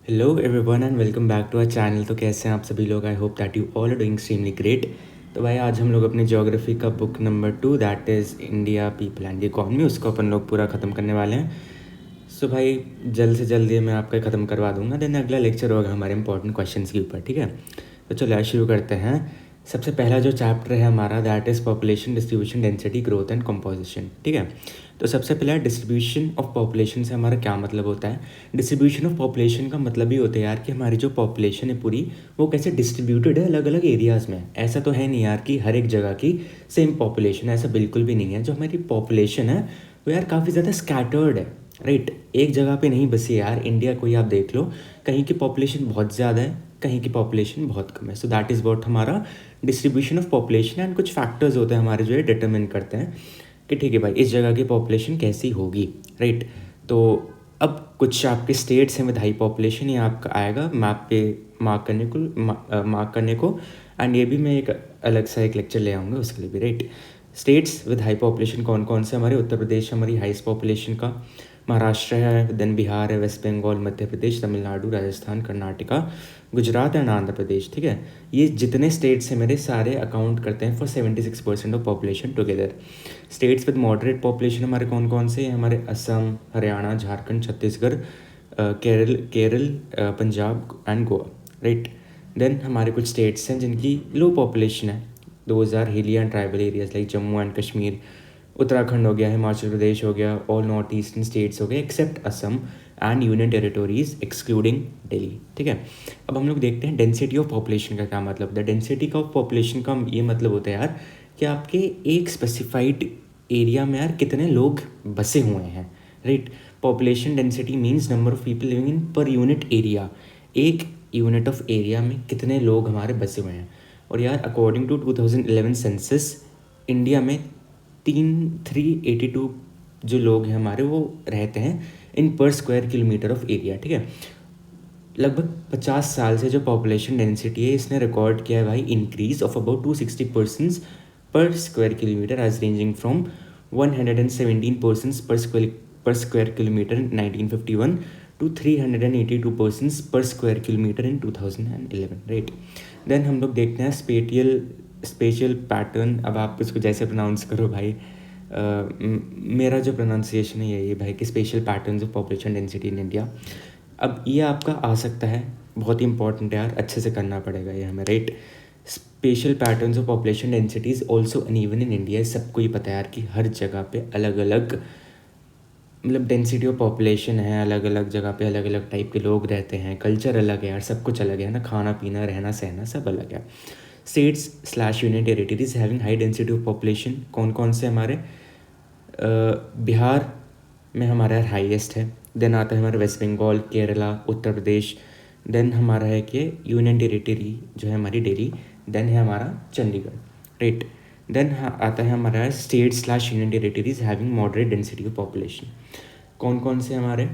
Hello everyone and welcome back to our channel. तो कैसे हैं आप सभी लोग? I hope that you all are doing extremely great. तो भाई आज हम लोग अपने ज्योग्राफी का book number 2 that is India people and the economy उसको अपन लोग पूरा ख़त्म करने वाले हैं। सो भाई जल्द से जल्द ये मैं आपका ख़त्म करवा दूंगा, देन अगला लेक्चर होगा हमारे इंपॉर्टेंट क्वेश्चंस के ऊपर। ठीक है, तो चलो यार शुरू करते हैं। सबसे पहला जो चैप्टर है हमारा that is population distribution density growth and composition. ठीक है, तो सबसे पहला डिस्ट्रीब्यूशन ऑफ पॉपुलेशन से हमारा क्या मतलब होता है। डिस्ट्रीब्यूशन ऑफ पॉपुलेशन का मतलब ही होता है यार कि हमारी जो पॉपुलेशन है पूरी वो कैसे डिस्ट्रीब्यूटेड है अलग अलग एरियाज़ में। ऐसा तो है नहीं यार कि हर एक जगह की सेम पॉपुलेशन, ऐसा बिल्कुल भी नहीं है। जो हमारी पॉपुलेशन है वो यार काफ़ी ज़्यादा स्कैटर्ड है, राइट। एक जगह पे नहीं बसी यार। इंडिया को ही आप देख लो, कहीं की पॉपुलेशन बहुत ज़्यादा है, कहीं की पॉपुलेशन बहुत कम है। सो दैट इज़ व्हाट हमारा डिस्ट्रीब्यूशन ऑफ पॉपुलेशन। एंड कुछ फैक्टर्स होते हैं हमारे जो है डिटरमिन करते हैं कि ठीक है भाई इस जगह की पॉपुलेशन कैसी होगी, राइट। तो अब कुछ आपके स्टेट्स हैं विद हाई पॉपुलेशन, ये आपका आएगा मैप पे मार्क करने को। एंड ये भी मैं एक अलग सा एक लेक्चर ले आऊँगा उसके लिए भी, right. States with high population कौन कौन से? हमारे उत्तर प्रदेश हमारी हाईएस्ट पॉपुलेशन का, महाराष्ट्र है, देन बिहार है, वेस्ट बंगाल, मध्य प्रदेश, तमिलनाडु, राजस्थान, कर्नाटका, गुजरात एंड आंध्र प्रदेश। ठीक है, ये जितने स्टेट्स हैं मेरे सारे अकाउंट करते हैं for 76% of population together. States with moderate population हमारे कौन कौन से हैं? हमारे Assam, Haryana, Jharkhand, Chhattisgarh, Kerala, Punjab and Goa, right. Then हमारे कुछ स्टेट्स हैं जिनकी लो पॉपुलेशन है, those are hilly and tribal areas like Jammu and Kashmir, Uttarakhand हो गया, हिमाचल प्रदेश हो गया, ऑल नॉर्थ ईस्टर्न स्टेट्स हो गए except Assam and union territories excluding Delhi. ठीक है, अब हम लोग देखते हैं डेंसिटी ऑफ पॉपुलेशन का क्या मतलब होता है। डेंसिटी का ऑफ पॉपुलेशन का ये मतलब होता है यार कि आपके एक स्पेसिफाइड एरिया में यार कितने लोग बसे हुए हैं, right. Population density means number of people living in per unit area. एक यूनिट ऑफ एरिया में कितने लोग हमारे बसे हुए हैं। और यार अकॉर्डिंग टू 2011 सेंसस इंडिया में 382 जो लोग हैं हमारे वो रहते हैं इन पर स्क्वायर किलोमीटर ऑफ एरिया। ठीक है, लगभग 50 साल से जो पॉपुलेशन डेंसिटी है इसने रिकॉर्ड किया है भाई increase of about 260 persons per square kilometre as ranging from 117 persons per square kilometre in 1951 to 382 persons per square kilometre in 2011, right. Then हम लोग देखते हैं स्पेशल पैटर्न। अब आप इसको जैसे प्रोनाउंस करो भाई, मेरा जो प्रोनाउंसिएशन है यही है भाई कि special patterns of population density in India. अब ये आपका आ सकता है, बहुत ही इंपॉर्टेंट है यार, अच्छे से करना पड़ेगा ये हमें, right. Special patterns of population density is also uneven in India. सबको ही पता है यार कि हर जगह पे अलग अलग मतलब डेंसिटी ऑफ पॉपुलेशन है, अलग अलग जगह पे अलग अलग टाइप के लोग रहते हैं, कल्चर अलग है यार, सब कुछ अलग है ना, खाना पीना रहना सहना सब अलग है। States slash union territories having high density of population कौन कौन से? हमारे बिहार में हमारा हाईएस्ट है, देन आता है हमारा वेस्ट बंगाल, केरला, उत्तर प्रदेश, देन हमारा है कि यूनियन टेरिटरी जो है हमारी दिल्ली, देन है हमारा चंडीगढ़, राइट। देन आता है हमारा state slash union territories having moderate density of population. कौन कौन से हमारे?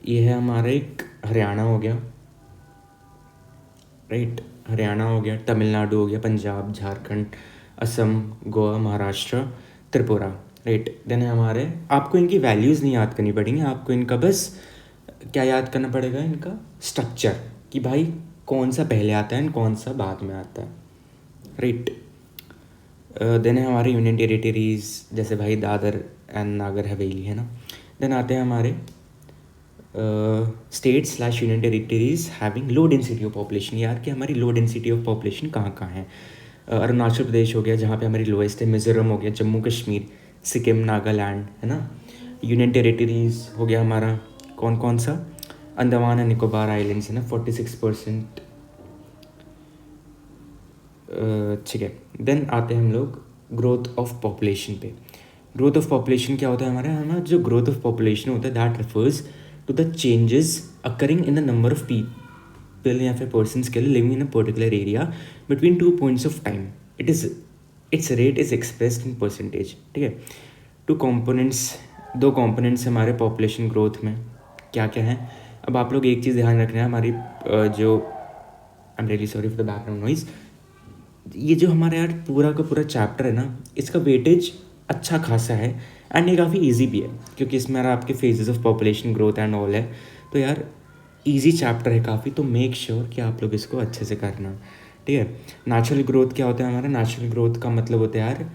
ये है हमारा एक हरियाणा हो गया, राइट, हरियाणा हो गया, तमिलनाडु हो गया, पंजाब, झारखंड, असम, गोवा, महाराष्ट्र, त्रिपुरा, राइट। देन हमारे आपको इनकी वैल्यूज़ नहीं याद करनी पड़ेंगी, आपको इनका बस क्या याद करना पड़ेगा, इनका स्ट्रक्चर कि भाई कौन सा पहले आता है एंड कौन सा बाद में आता है, राइट। देन है हमारे यूनियन टेरिटरीज जैसे भाई दादर एंड नागर हवेली है ना। देन आते हैं हमारे state slash union territories having low density of population. यार कि हमारी लो डेंसिटी ऑफ पॉपुलेशन कहाँ कहाँ है? अरुणाचल प्रदेश हो गया जहाँ पे हमारी लोएस्ट है, मिज़ोरम हो गया, जम्मू कश्मीर, सिक्किम, नागालैंड है ना। यूनियन टेरिटरीज हो गया हमारा कौन कौन सा? अंडमान एंड निकोबार आइलैंड्स है ना, 46%। ठीक है, देन आते हैं हम लोग ग्रोथ ऑफ पॉपुलेशन पे। ग्रोथ ऑफ पॉपुलेशन क्या होता है हमारा जो ग्रोथ ऑफ पॉपुलेशन होता है that refers to the changes occurring in the number of people या फिर पर्सनस के लिए living in a particular area between 2 points of time. Its rate is expressed in percentage. ठीक है, दो कॉम्पोनेंट्स हमारे पॉपुलेशन ग्रोथ में क्या क्या हैं। अब आप लोग एक चीज़ ध्यान रखना है, हमारी जो I am really sorry for the background noise, ये जो हमारा यार पूरा का पूरा चैप्टर है ना इसका वेटेज अच्छा खासा है एंड ये काफ़ी इजी भी है क्योंकि इसमें यार आपके phases of population growth and all है। तो यार ईजी चैप्टर है काफ़ी, तो मेक श्योर कि आप लोग इसको अच्छे से करना, ठीक है। नेचुरल ग्रोथ क्या होता है हमारा? नेचुरल ग्रोथ का मतलब होता है यार,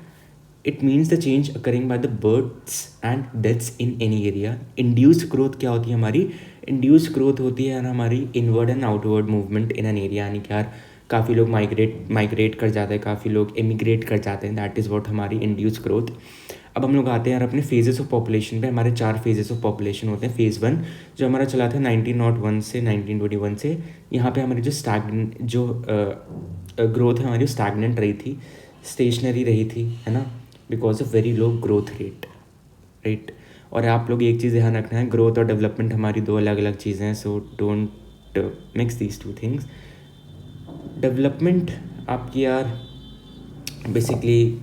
it means the change occurring by the births and deaths in any area. Induced growth क्या होती है हमारी? इंड्यूस्ड ग्रोथ होती है यार हमारी inward and outward movement in an area, यानी कि यार काफ़ी लोग माइग्रेट कर जाते हैं, काफ़ी लोग इमिग्रेट कर जाते हैं, दैट इज़ वॉट हमारी इंड्यूस्ड ग्रोथ। अब हम लोग आते हैं यार अपने फेजेस ऑफ पॉपुलेशन पे। हमारे 4 फेजेस ऑफ पॉपुलेशन होते हैं। फेज़ 1 जो हमारा चला था 1901 से 1921 से, यहाँ पे हमारी जो ग्रोथ है हमारी वो स्टैगनेंट रही थी, स्टेशनरी रही थी, है ना, because of very low growth rate, right. और आप लोग एक चीज़ ध्यान रखना है, ग्रोथ और डेवलपमेंट हमारी 2 अलग अलग चीज़ें हैं, so don't mix these 2 things. Development आपकी यार बेसिकली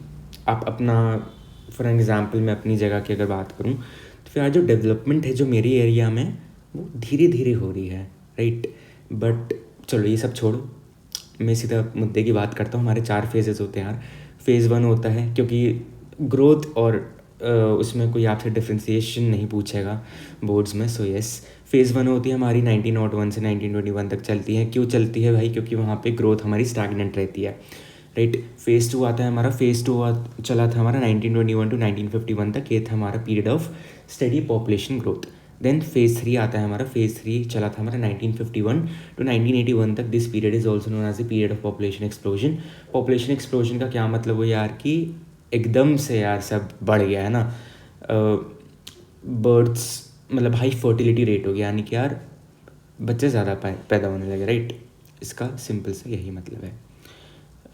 आप अपना, फॉर एग्ज़ाम्पल मैं अपनी जगह की अगर बात करूँ तो फिर यार जो डेवलपमेंट है जो मेरी एरिया में वो धीरे धीरे हो रही है, राइट। बट चलो ये सब छोड़ो, मैं सीधा मुद्दे की बात करता हूँ। हमारे 4 फेजेस होते हैं यार। फेज़ 1 होता है, क्योंकि ग्रोथ और उसमें कोई आपसे डिफ्रेंसिएशन नहीं पूछेगा बोर्ड्स में, सो यस। फेज़ 1 होती है हमारी 1901 से 1921 तक चलती है। क्यों चलती है भाई? क्योंकि वहाँ पे ग्रोथ हमारी स्टैगनेंट रहती है, राइट। फेज़ 2 आता है हमारा। फेज़ 2 चला था हमारा 1921 टू 1951 तक, ये था हमारा period of study population growth. Then phase 3 आता है हमारा। फेज़ 3 चला था हमारा 1951 टू 1981 तक। This period is also known as the period of population explosion. Population explosion का क्या मतलब हो यार कि एकदम से यार सब बढ़ गया है ना, बर्ड्स मतलब हाई फर्टिलिटी रेट हो गया, यानी कि यार बच्चे ज़्यादा पैदा होने लगे, राइट। इसका सिंपल सा यही मतलब है।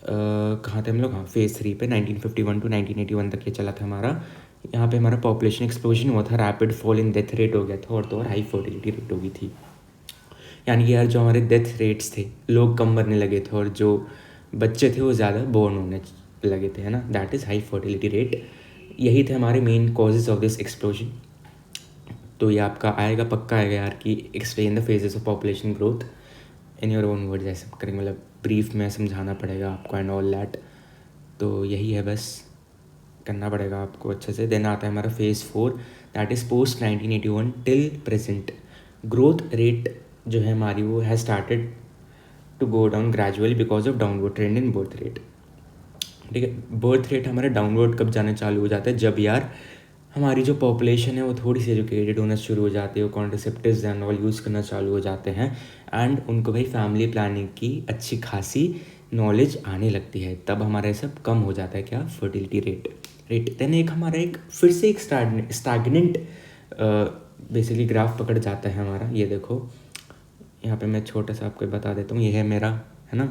कहाँ थे हम लोग? हाँ, फेज़ 3 पे 1951 टू 1981 तक ये चला था हमारा। यहाँ पे हमारा पॉपुलेशन एक्सप्लोजन हुआ था, rapid fall in death rate हो गया था, और तो और हाई फर्टिलिटी रेट हो गई थी। यानी कि यार जो हमारे डेथ रेट्स थे, लोग कम मरने लगे थे और जो बच्चे थे वो ज़्यादा बोर्न होने लगे थे, है ना, that is high fertility rate. यही थे हमारे main causes of this explosion. तो ये आपका आएगा, पक्का आएगा यार कि explain the phases of population growth in your own words, ऐसे करेंगे, मतलब ब्रीफ में समझाना पड़ेगा आपको एंड ऑल दैट। तो यही है, बस करना पड़ेगा आपको अच्छे से। देन आता है हमारा phase 4, that is post 1981 till present. Growth rate जो है हमारी वो has started to go down gradually because of downward trend in birth rate, ठीक है। बर्थ रेट हमारा डाउनवर्ड कब जाना चालू हो जाता है? जब यार हमारी जो पॉपुलेशन है वो थोड़ी सी एजुकेटेड होना शुरू हो जाती है, वो कॉन्ट्रासेप्टिव्स एंड ऑल यूज़ करना चालू हो जाते हैं, एंड उनको भाई फैमिली प्लानिंग की अच्छी खासी नॉलेज आने लगती है, तब हमारा ये सब कम हो जाता है, क्या? Fertility rate, right. देन एक हमारा एक फिर से एक स्टैगनेंट बेसिकली ग्राफ पकड़ जाता है हमारा। ये देखो यहाँ पे मैं छोटा सा आपको बता देता हूँ, ये है मेरा, है ना।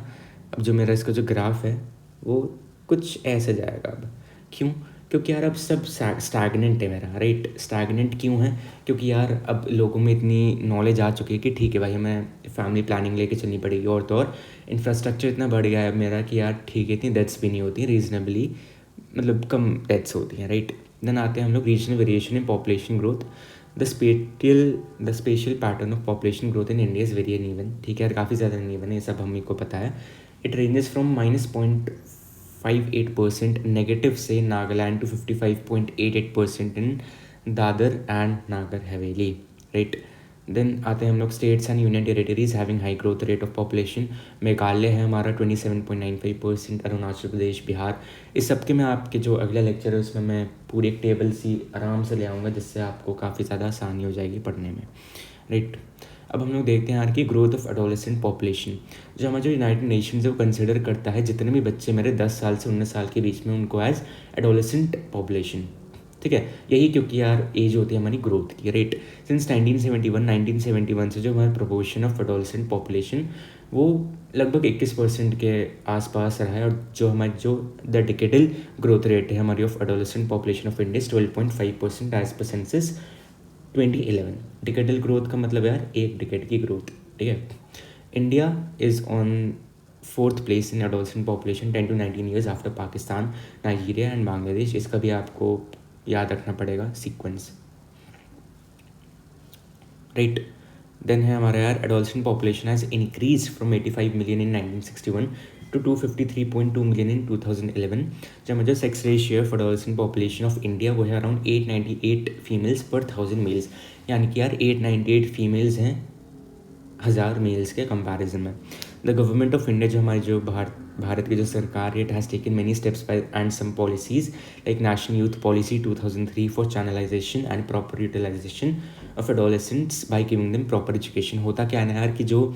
अब जो मेरा इसका जो ग्राफ है वो कुछ ऐसे जाएगा। अब क्यों? क्योंकि यार अब सब स्टैगनेंट है मेरा, राइट। स्टैगनेंट क्यों है? क्योंकि यार अब लोगों में इतनी नॉलेज आ चुकी है कि ठीक है भाई हमें फैमिली प्लानिंग लेके चलनी पड़ेगी, और तो और इंफ्रास्ट्रक्चर इतना बढ़ गया है मेरा कि यार ठीक है इतनी डेथ्स भी नहीं होती, रीजनेबली मतलब कम डेथ्स होती हैं, राइट। देन आते हैं हम लोग regional variation in population growth. The special pattern of population growth in India is very uneven, ठीक है यार, काफ़ी ज़्यादा अनइवन है, ये सब हम को पता है। इट रेंजेस फ्रॉम -0.58% नेगेटिव से Nagaland to 55.88% in Dadra and Nagar Haveli, right. Then आते हैं हम लोग states and union territories having high growth rate of population. Meghalaya है हमारा 27.95%, अरुणाचल प्रदेश, बिहार। इस सब के मैं आपके जो अगला लेक्चर है उसमें मैं पूरी एक टेबल सी आराम से ले आऊँगा, जिससे आपको काफ़ी ज़्यादा आसानी हो जाएगी पढ़ने में, राइट। अब हम लोग देखते हैं यार कि ग्रोथ ऑफ एडोलेसेंट पॉपुलेशन, जो हमारा जो यूनाइटेड नेशंस है वो कंसिडर करता है जितने भी बच्चे मेरे 10 साल से 19 साल के बीच में, उनको एज एडोलेसेंट पॉपुलेशन, ठीक है। यही क्योंकि यार एज होती है हमारी ग्रोथ की, राइट। सिंस 1971 से जो हमारा प्रोपोर्शन ऑफ एडोलेसेंट पॉपुलेशन वो लगभग 21% के आसपास रहा है, और जो हमारी जो द डिकेडल ग्रोथ रेट है हमारी of adolescent population of India 12.5% as per census 2011। Decadal growth का मतलब यार एक डिकेड की ग्रोथ, ठीक है। India is on 4th place in adolescent population 10 to 19 years after Pakistan, Nigeria and Bangladesh. इसका भी आपको याद रखना पड़ेगा सीक्वेंस, राइट। देन है हमारा यार adolescent population has increase from 85 million in 1961 to 253.2 million in 2011। जब मुझे sex ratio of adolescent population of India वो है अराउंड 898 फीमेल्स पर 1000 मेल्स, यानी कि यार 898 फीमेल्स हैं हज़ार मेल्स के कंपैरिजन में। द गवर्नमेंट ऑफ इंडिया, जो हमारी जो भारत की जो सरकार है, it has taken many steps by and some policies like national youth policy 2003 for channelization and proper utilization of adolescents by giving them proper education. होता क्या है ना यार कि जो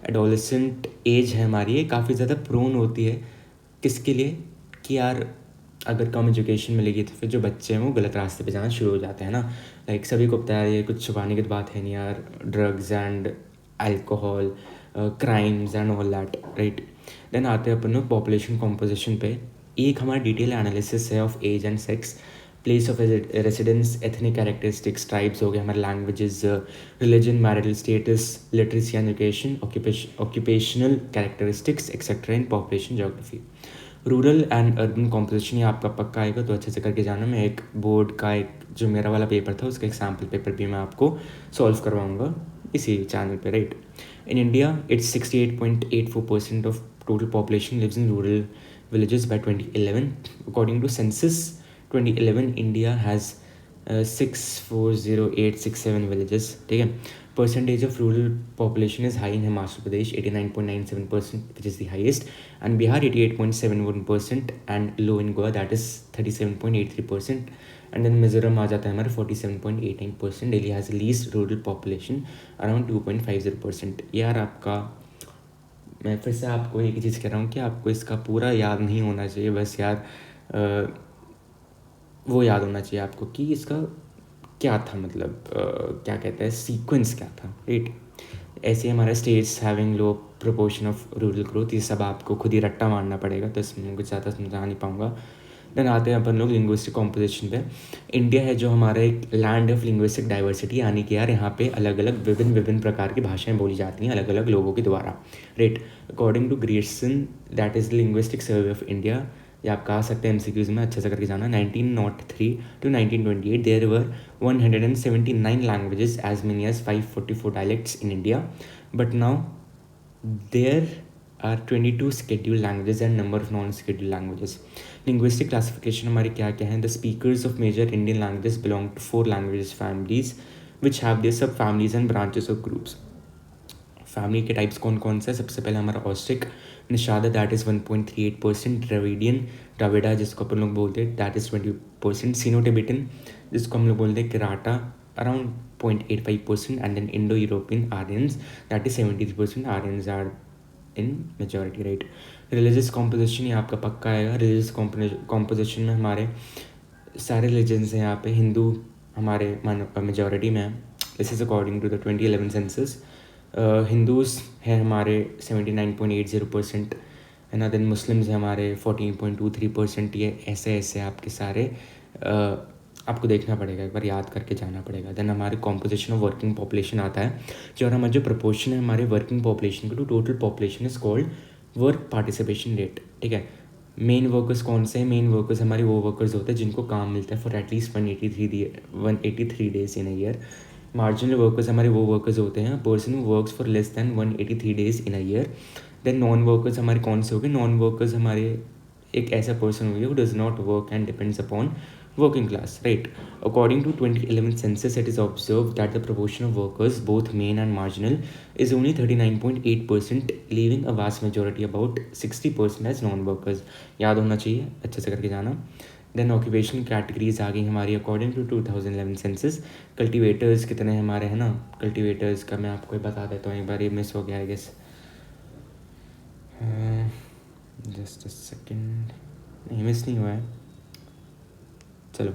एडोलेसेंट एज है हमारी, ये काफ़ी ज़्यादा प्रोन होती है किसके लिए कि यार अगर कम एजुकेशन मिलेगी तो फिर जो बच्चे हैं वो गलत रास्ते पे जाना शुरू हो जाते हैं ना। लाइक सभी को पता है, ये कुछ छुपाने की बात है नहीं यार, drugs and alcohol, crimes and all that, right. Then आते हैं अपन लोग पॉपुलेशन कॉम्पोजिशन पे। एक हमारा डिटेल एनालिसिस है of age and sex, place of residence, ethnic characteristics, tribes हो गए हमारे, languages, religion, marital status, literacy and education, occupational characteristics etcetera in population geography. Rural and urban composition ये आपका पक्का आएगा, तो अच्छे से करके जाना। मैं एक बोर्ड का एक जो मेरा वाला पेपर था उसका एग्जाम्पल पेपर भी मैं आपको सॉल्व करवाऊँगा इसी चैनल पे, right. In India it's 68.84% of total population lives in rural villages by 2011. According to census 2011, India has 640,867 villages. ठीक है। Percentage of rural population is high in Himachal Pradesh, 89.97%, which is the highest, and Bihar 88.71%, and low in Goa, that is 37.83%, and then Mizoram आ जाता है हमारे 47.89%. Delhi has the least rural population, around 2.50%. यार आपका, मैं फिर से आपको एक ही चीज़ कह रहा हूँ कि आपको इसका पूरा याद नहीं होना चाहिए, बस यार वो याद होना चाहिए आपको कि इसका क्या था, मतलब क्या कहते हैं, सीक्वेंस क्या था, राइट। ऐसे हमारे states having low proportion of rural growth, ये सब आपको खुद ही रट्टा मारना पड़ेगा, तो इसमें कुछ ज़्यादा समझा नहीं पाऊँगा। देन आते हैं अपन लोग लिंग्विस्टिक कॉम्पोजिशन पे। इंडिया है जो हमारा एक लैंड ऑफ लिंग्विस्टिक डाइवर्सिटी, यानी कि यार यहाँ पे अलग अलग विभिन्न प्रकार की भाषाएं बोली जाती हैं अलग अलग लोगों के द्वारा, right. According to Grierson, that is linguistic survey of India, ये आप कहा सकते हैं MCQs में अच्छे से करके जाना। 1903 to 1928 there were 179 languages, as many as 544 dialects in India, but now there are 22 scheduled languages and number of non-scheduled languages. Linguistic classification हमारे क्या क्या हैं? The speakers of major Indian languages belong to 4 languages families which have their sub families and branches or groups. Family के types कौन कौन से? सबसे पहले हमारा Austric Nishada, that is 1.38%, Dravidian Dravida जिसको अपन लोग बोलते हैं, दैट इज़ 20%, सीनो टिबेटन जिसको हम लोग बोलते हैं Kirata, around 0.85%, and then Indo European Aryans, that is 73%, Aryans are in majority, right. Religious composition ये आपका पक्का आएगा। रिलीजियस कॉम्पोजिशन में हमारे सारे रिलीजन्स हैं यहाँ पे, हिंदू हमारे मेजॉरिटी में है, this is according to the 2011 census. Hindus हैं हमारे 79.80%, है ना। देन मुस्लिम्स हैं हमारे 14.23%। ये ऐसे ऐसे आपके सारे आपको देखना पड़ेगा, एक बार याद करके जाना पड़ेगा। देन हमारे कॉम्पोजिशन ऑफ वर्किंग पॉपुलेशन आता है, जो हमारा जो प्रपोर्शन है हमारे वर्किंग पॉपुलेशन का to total population is called work participation rate, ठीक है। मेन वर्कर्स कौन से हैं? मेन वर्कर्स हमारे वो वर्कर्स होते हैं जिनको काम मिलता है for at least 183 days in a year. Marginal workers हमारे वो वर्कर्स होते हैं person who works for less than 183 days in a year. Then non workers हमारे कौन से हो गए? नॉन वर्कर्स हमारे एक ऐसा पर्सन हो गया who does not work and depends upon working class, right? According to 2011 census, it is observed that the proportion of workers, both main and marginal, is only 39.8%, leaving a vast majority, about 60%, as non-workers. याद होना चाहिए, अच्छे से करके जाना। Then occupation categories आ गई हमारी according to 2011 census. Cultivators कितने हमारे हैं ना, कल्टिवेटर्स का मैं आपको बता देता हूँ, एक बार ये मिस हो गया I guess, just a second, नहीं मिस नहीं हुआ है, चलो।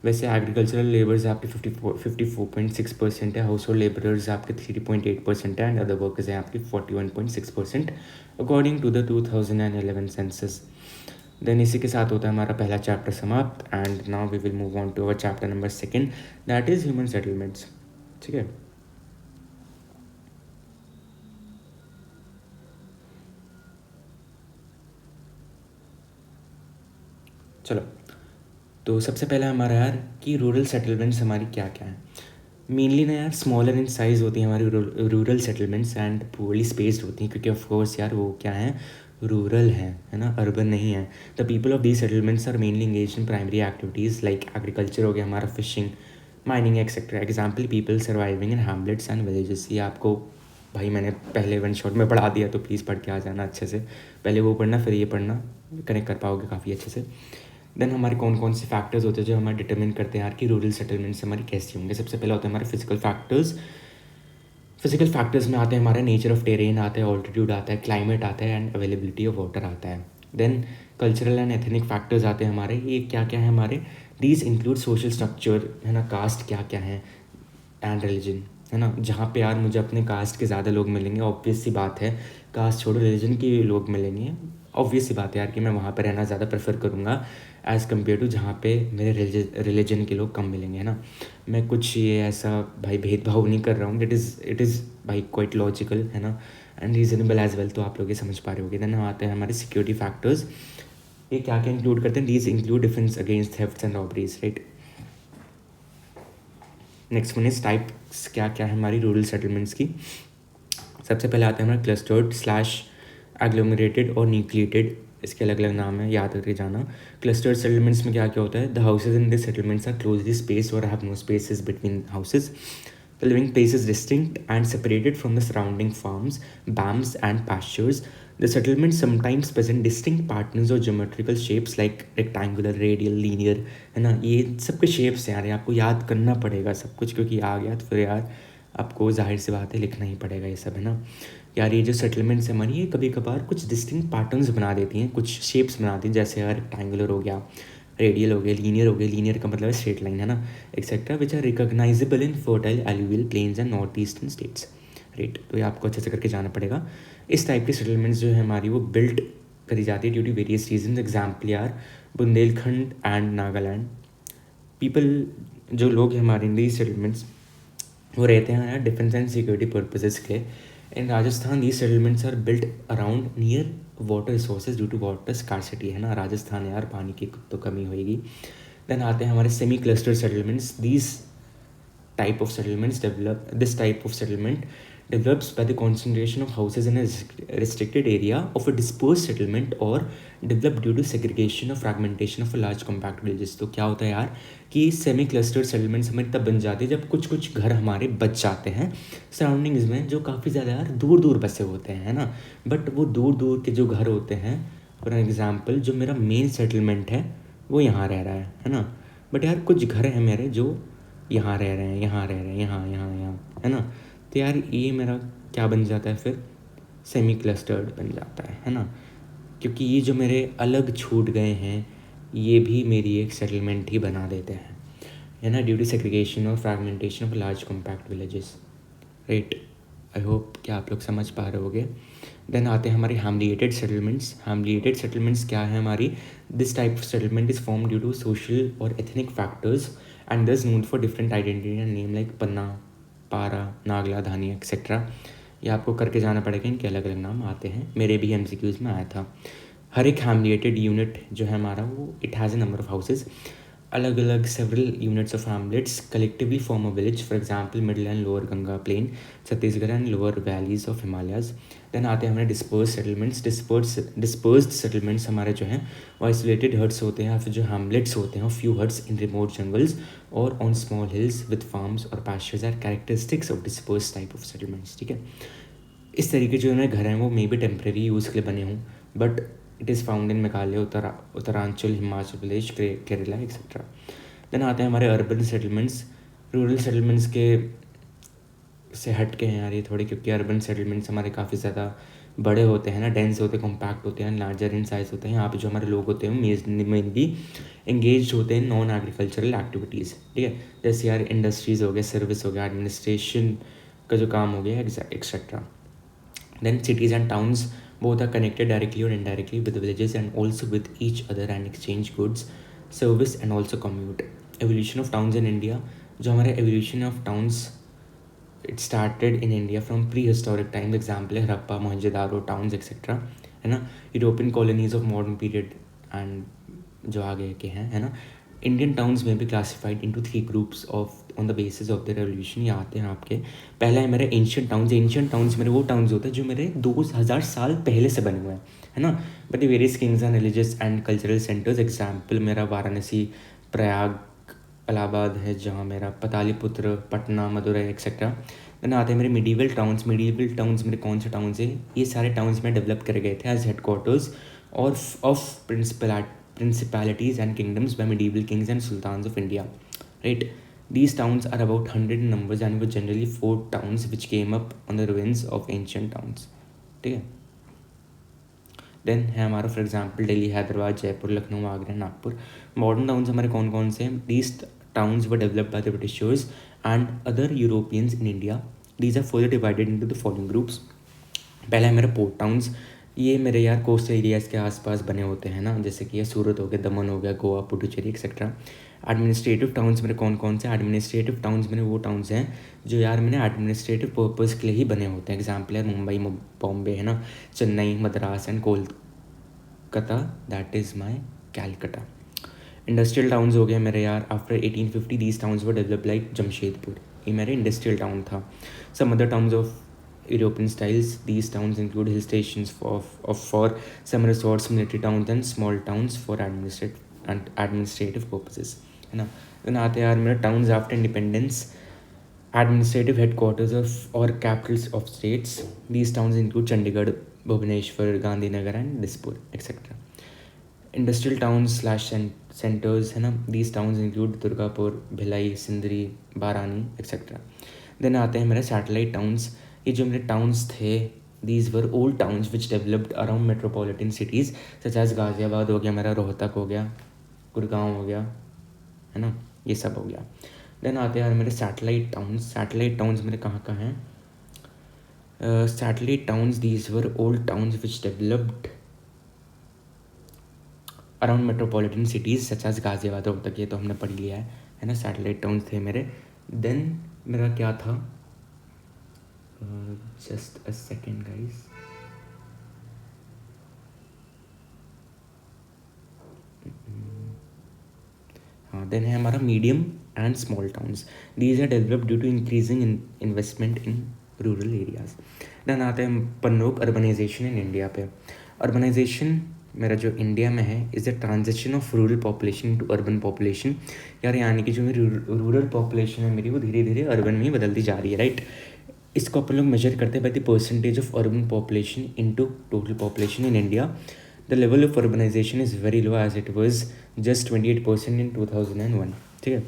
वैसे एग्रीकल्चरल लेबर्स आपके 54.6% है, हाउस होल्ड लेबरर्स आपके 3.8% है, एंड अदर वर्कर्स हैं आपके 41.6% according to the 2011 census. Then इसी के साथ होता है हमारा पहला चैप्टर समाप्त, and now we will move on to our chapter number 2, that is human settlements, ठीक है। चलो, तो सबसे पहला हमारा यार कि रूरल सेटलमेंट्स हमारी क्या क्या हैं। मेनली ना यार स्मॉलर इन साइज़ होती हैं हमारी rural settlements, and poorly spaced होती हैं, क्योंकि ऑफ कोर्स यार वो क्या हैं, रूरल हैं, है ना, अर्बन नहीं है। The people of these settlements are mainly engage in primary activities like agriculture हो गया हमारा, fishing, mining etcetera. Example people surviving in hamlets and villages, ये आपको भाई मैंने पहले वन शॉट में पढ़ा दिया, तो प्लीज़ पढ़ के आ जाना अच्छे से। पहले वो पढ़ना फिर ये पढ़ना, कनेक्ट कर पाओगे काफ़ी अच्छे से। देन हमारे कौन कौन से फैक्टर्स होते हैं जो हमारे डिटरमिन करते हैं यार कि रूरल सेटलमेंट्स हमारी कैसी होंगे। सबसे पहले होते हैं हमारे फिजिकल फैक्टर्स। फिजिकल फैक्टर्स में आते हैं हमारा नेचर ऑफ टेरेन आता है, ऑल्टीट्यूड आता है, क्लाइमेट आता है एंड अवेलेबिलिटी ऑफ वाटर आता है। Then cultural and ethnic factors आते हैं हमारे। ये क्या क्या है हमारे, दीज इंक्लूड सोशल स्ट्रक्चर, है ना, कास्ट क्या क्या है, एंड रिलीजन, है ना। जहाँ पे यार मुझे अपने कास्ट के ज़्यादा लोग मिलेंगे, ऑब्वियस सी बात है, कास्ट छोड़ो रिलीजन के लोग मिलेंगे, ऑब्वियस सी बात है यार कि मैं वहाँ पर रहना ज़्यादा प्रेफर करूँगा एज़ कम्पेयर टू जहाँ पे मेरे रिलीजन के लोग कम मिलेंगे, है ना। मैं कुछ ये ऐसा भाई भेदभाव नहीं कर रहा हूँ, इट इज़ भाई क्वाइट लॉजिकल, है ना, एंड रीजनेबल एज वेल, तो आप लोग ये समझ पा रहे होगे। देन आते हैं हमारे सिक्योरिटी फैक्टर्स। ये क्या क्या इंक्लूड करते हैं, these include defence against thefts and robberies, right. Next one is types, क्या क्या है हमारी रूरल सेटलमेंट्स की। सबसे पहले आते हैं हमारा क्लस्टर्ड स्लैश एग्लोमरेटेड और न्यूक्लिएटेड, इसके अलग अलग नाम है, याद करके जाना। क्लस्टर्ड सेटलमेंट्स में क्या क्या होता है, the houses in this settlements are closely space और have no spaces between houses. The living place is distinct and separated from the surrounding farms, bams, and pastures. The settlements sometimes present distinct patterns or geometrical shapes like rectangular, radial, linear, है ना। ये सब के shapes हैं यार, ये आपको याद करना पड़ेगा सब कुछ, क्योंकि आ गया तो फिर यार आपको जाहिर सी बात है लिखना ही पड़ेगा ये सब, है ना। यार ये जो सेटलमेंट्स है हमारी, ये कभी कभार कुछ डिस्टिंक्ट पैटर्न्स बना देती हैं, कुछ शेप्स बना दी हैं, जैसे यार रेक्टेंगुलर हो गया, रेडियल हो गया, लीनियर हो गया, लीनियर का मतलब है स्ट्रेट लाइन, है ना, etcetera, which are recognizable in fertile alluvial plains and north eastern states, right. तो ये आपको अच्छे से करके जाना पड़ेगा। इस टाइप की सेटलमेंट्स जो है हमारी वो बिल्ड करी जाती है due to various region. Example यार बुंदेलखंड एंड नागालैंड पीपल, जो लोग हैं हमारे इन दीज सेटलमेंट्स, वो रहते हैं यार डिफेंस एंड सिक्योरिटी पर्पजेज़ के लिए। In Rajasthan these settlements are built around near water resources due to water scarcity, है ना, राजस्थान यार पानी की तो कमी होएगी। देन आते हैं हमारे semi cluster settlements. This type of settlement develops by the concentration of houses in a restricted area of a dispersed settlement or developed due to segregation or fragmentation of a large compact villages। तो क्या होता है यार कि semi clustered settlements हमारे तब बन जाते हैं जब कुछ कुछ घर हमारे बच जाते हैं सराउंडिंग्स में, जो काफ़ी ज़्यादा यार दूर दूर बसे होते हैं, है ना। बट वो दूर दूर के जो घर होते हैं, फॉर एग्जाम्पल जो मेरा मेन सेटलमेंट है वो यहाँ रह रहा है ना, बट यार कुछ घर हैं मेरे जो यहाँ रह रहे हैं, यहाँ रह रहे हैं, यहाँ, है ना। तो यार ये मेरा क्या बन जाता है फिर, सेमी क्लस्टर्ड बन जाता है ना, क्योंकि ये जो मेरे अलग छूट गए हैं ये भी मेरी एक सेटलमेंट ही बना देते हैं, है ना, ड्यू टू सेग्रीगेशन और fragmentation of large compact villages, right. I hope कि आप लोग समझ पा रहे होगे। देन आते हैं हमारे हैमलिएटेड सेटलमेंट्स। हैमलिएटेड सेटलमेंट्स क्या है हमारी, this type of settlement is form due to social और ethnic factors and thus known for different identity and name like panna, para, nagla, Dhani etcetera. ये आपको करके जाना पड़ेगा, इनके अलग अलग नाम आते हैं, मेरे भी MCQs में आया था। हर एक हैमलिएटेड यूनिट जो है हमारा वो it has a number of houses, अलग अलग several units of hamlets collectively form a village, for example middle and lower Ganga plain Chhattisgarh and lower valleys of Himalayas. देन आते हैं हमारे डिस्पर्स सेटलमेंट्स। डिस्पर्स्ड सेटलमेंट्स हमारे जो हैं वो आइसोलेटेड हट्स होते हैं, या फिर जो हैमलेट्स होते हैं few huts in remote jungles और on small hills with farms और pastures are characteristics of disperse type of settlements, ठीक है। इस तरीके जो मेरे घर हैं वो मे बी टेम्प्रेरी यूज़ के लिए बने हों, but it is found in Meghalaya, Uttaranchal, Himachal Pradesh, Kerala etcetera. Then आते हैं हमारे अर्बन सेटलमेंट्स। रूरल सेटलमेंट्स के से हट के हैं यार ये थोड़े, क्योंकि अर्बन सेटलमेंट्स हमारे काफ़ी ज़्यादा बड़े होते हैं ना, डेंस होते हैं, कॉम्पैक्ट होते हैं, लार्जर इन साइज़ होते हैं। यहाँ पे जो हमारे लोग होते हैं मेनली एंगेज होते हैं नॉन एग्रीकल्चरल एक्टिविटीज़, ठीक है, जैसे यार इंडस्ट्रीज़ हो गया, सर्विस हो गया, एडमिनिस्ट्रेशन का जो काम हो गया etcetera. Then cities and towns both are connected directly or indirectly with the villages and also with each other and exchange goods, service and also commute. Evolution of towns in India, जो हमारे evolution of towns it started in India from prehistoric times, example है Harappa, Mohenjodaro towns etc, है ना। European colonies of modern period and जो आगे के हैं, है ना। इंडियन टाउन्स में भी classified into 3 groups of on the basis of the revolution. ये आते हैं आपके, पहला है मेरे एंशियंट टाउन्स। एंशियंट टाउन्स मेरे वो टाउन्स होते हैं जो मेरे 2000 साल पहले से बने हुए हैं, है ना, but various Kings and religious and cultural centres, example मेरा वाराणसी, प्रयाग, इलाहाबाद है जहाँ मेरा पाटलिपुत्र, पटना, मदुरई एक्सेट्रा। देन आते हैं मेरे मिडीवल टाउन्स। मिडीवल टाउन्स मेरे कौन से टाउन्स हैं? ये सारे टाउन्स में डेवलप करे गए थे एज हेडक्वार्टर्स और of principalities and kingdoms by medieval kings and sultans of India, right? These towns are about 100 in numbers and were generally fort towns which came up on the ruins of ancient towns, ठीक है। Then है हमारा for example Delhi, Hyderabad, Jaipur, Lucknow, Agra, Nagpur. Modern towns हमारे कौन कौन से हैं? These towns were developed by the Britishers and other Europeans in India. These are further divided into the following groups. पहला है मेरा पोर्ट टाउन्स। ये मेरे यार कोस्टल एरियाज़ के आसपास बने होते हैं ना, जैसे कि ये सूरत हो गया, दमन हो गया, Goa, Puducherry etcetera. Administrative towns मेरे कौन कौन से? एडमिनिस्ट्रेटिव टाउन्स मेरे वो टाउन्स हैं जो यार मैंने एडमिनिस्ट्रेटिव पर्पज़ के लिए ही बने होते हैं। एग्जाम्पल है मुंबई, बॉम्बे है ना, Chennai, Madras and Kolkata, that is my Calcutta. Industrial towns हो गए मेरे यार। After 1850 these towns were develop like Jamshedpur, ये मेरे इंडस्ट्रियल टाउन था। Some other towns of European styles, these towns include hill stations for some resorts, military towns and small towns for administrative purposes, है ना। then आते हैं यार मेरे towns after independence, administrative headquarters of or capitals of states. These towns include Chandigarh, Bhubaneswar, Gandhinagar and Dispur etc. Industrial towns slash centers, है ना। These towns include Durgapur, Bhilai, Sindri, Barani etc. then आते हैं मेरे satellite towns। ये जो मेरे towns थे, these were old towns which developed around metropolitan cities such as Ghaziabad हो गया मेरा, रोहतक हो गया, गुड़गांव हो गया, है ना, ये सब हो गया। देन आते हैं मेरे सैटेलाइट टाउन्स। सैटेलाइट टाउन्स मेरे कहाँ कहाँ हैं? Satellite towns these were old towns which developed around metropolitan cities such as Ghaziabad, Rohtak, ये तो हमने पढ़ लिया है ना। सैटेलाइट टाउन्स थे मेरे। देन मेरा क्या था? just a second guys। हाँ, देन है हमारा medium and small towns. These are developed due to increasing investment in rural areas. Then आते हैं अपन लोग अर्बनाइजेशन इन इंडिया पे। अर्बनाइजेशन मेरा जो इंडिया में है is the transition of rural population to urban population. यार यानी कि जो मेरी रूरल पॉपुलेशन है मेरी, वो धीरे धीरे अर्बन में ही बदलती जा रही है, राइट। इसको अपन लोग मेजर करते हैं by the percentage of urban population into total population in India. The level of urbanisation is very low as it was just 28% in 2001, ठीक है।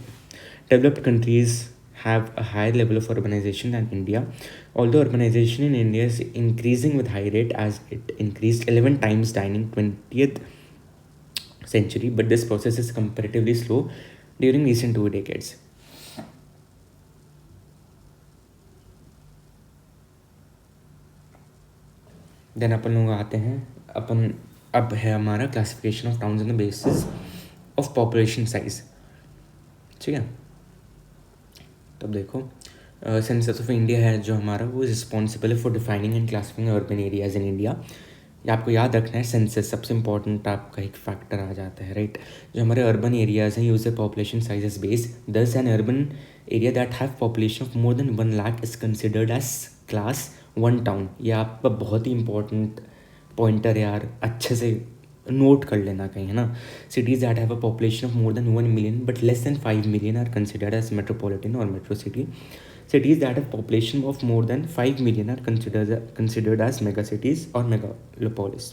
Developed countries have a higher level of urbanization than India. Although urbanization in India is increasing with high rate as it increased 11 times during 20th century, but this process is comparatively slow during recent 2 decades. Then अपन लोग आते हैं अब है हमारा classification of towns on the basis of population size, ठीक है। तब देखो सेंसस ऑफ इंडिया है जो हमारा, वो रिस्पॉन्सिबल है for defining and classifying urban areas in India. ये आपको याद रखना है, सेंसस सबसे इंपॉर्टेंट आपका एक फैक्टर आ जाता है, राइट। जो हमारे अर्बन एरियाज हैं use the population size as base, thus an urban area that have population of more than 1 lakh is considered as class 1 town. ये आपका बहुत ही इंपॉर्टेंट पॉइंटर यार, अच्छे से नोट कर लेना कहीं, है ना। Cities that have a population of more than 1 million but less than 5 million are considered as metropolitan और metro city. Cities that have population of more than 5 million are considered as mega cities or megalopolis.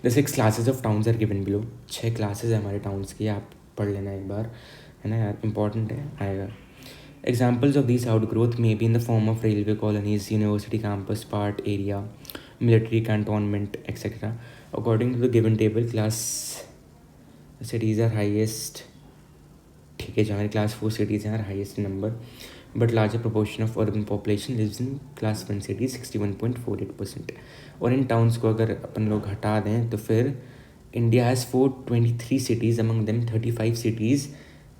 The 6 classes of towns are given below. 6 classes है हमारे towns की, आप पढ़ लेना एक बार, है ना यार, important है, आएगा। Examples of these outgrowth may be in the form of railway colonies, university campus, part area, military cantonment, etc. According to the given table, class cities are highest, ठीक है, जो हमारी class 4 cities हैं highest number, but larger proportion of urban population lives in class 1 cities 61.48%। और इन towns को अगर अपन लोग हटा दें तो फिर India has 423 cities, among them 35 cities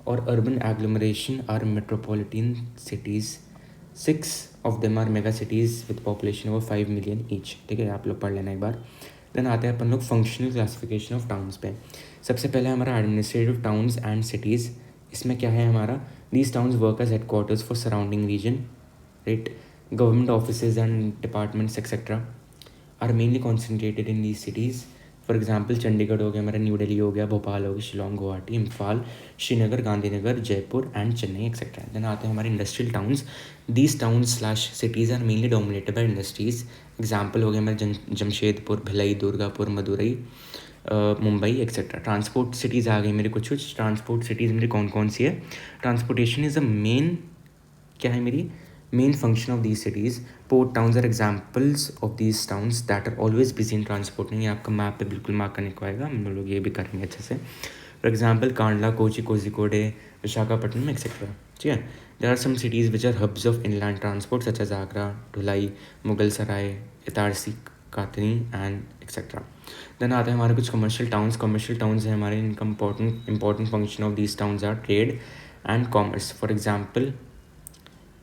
और urban agglomeration are metropolitan cities, 6 of them are mega cities with population over 5 million each, ठीक है, आप लोग पढ़ लेना एक बार। देन आते हैं अपन लोग फंक्शनल क्लासिफिकेशन ऑफ टाउन्स पे। सबसे पहले हमारा एडमिनिस्ट्रेटिव टाउन्स एंड सिटीज़। इसमें क्या है हमारा, these towns work as headquarters for surrounding region, right? Government offices and departments etc. are mainly concentrated in these cities. For example Chandigarh हो गया हमारा, न्यू दिल्ली हो गया, भोपाल हो गया, Shillong, Guwahati, Imphal, Srinagar, Gandhinagar, Jaipur and Chennai etcetera. Then आते हैं हमारे industrial towns. These towns slash cities are mainly dominated by industries. Example हो गया हमारे Jamshedpur, Bhilai, Durgapur, Madurai, Mumbai etcetera. Transport cities आ गई मेरी कुछ कुछ। ट्रांसपोर्ट सिटीज़ मेरी कौन कौन सी है? ट्रांसपोर्टेशन इज़ अ मेन, क्या है मेरी main function of these cities. Port towns are examples of these towns that are always busy in transport. नहीं, आपका मैप पे बिल्कुल मार्क करने को आएगा, हम लोग ये भी करेंगे अच्छे से। For example Kandla, Kochi, Kozhikode, Visakhapatnam etcetera. ठीक है। There are some cities which are hubs of inland transport such as Agra, Dhulia, Mughal Sarai, Itarsi, Katni and etcetera. Then आते हैं हमारे कुछ कमर्शियल टाउन्स। कमर्शियल टाउन्स हैं हमारे, इनका important function of these towns are trade and commerce. For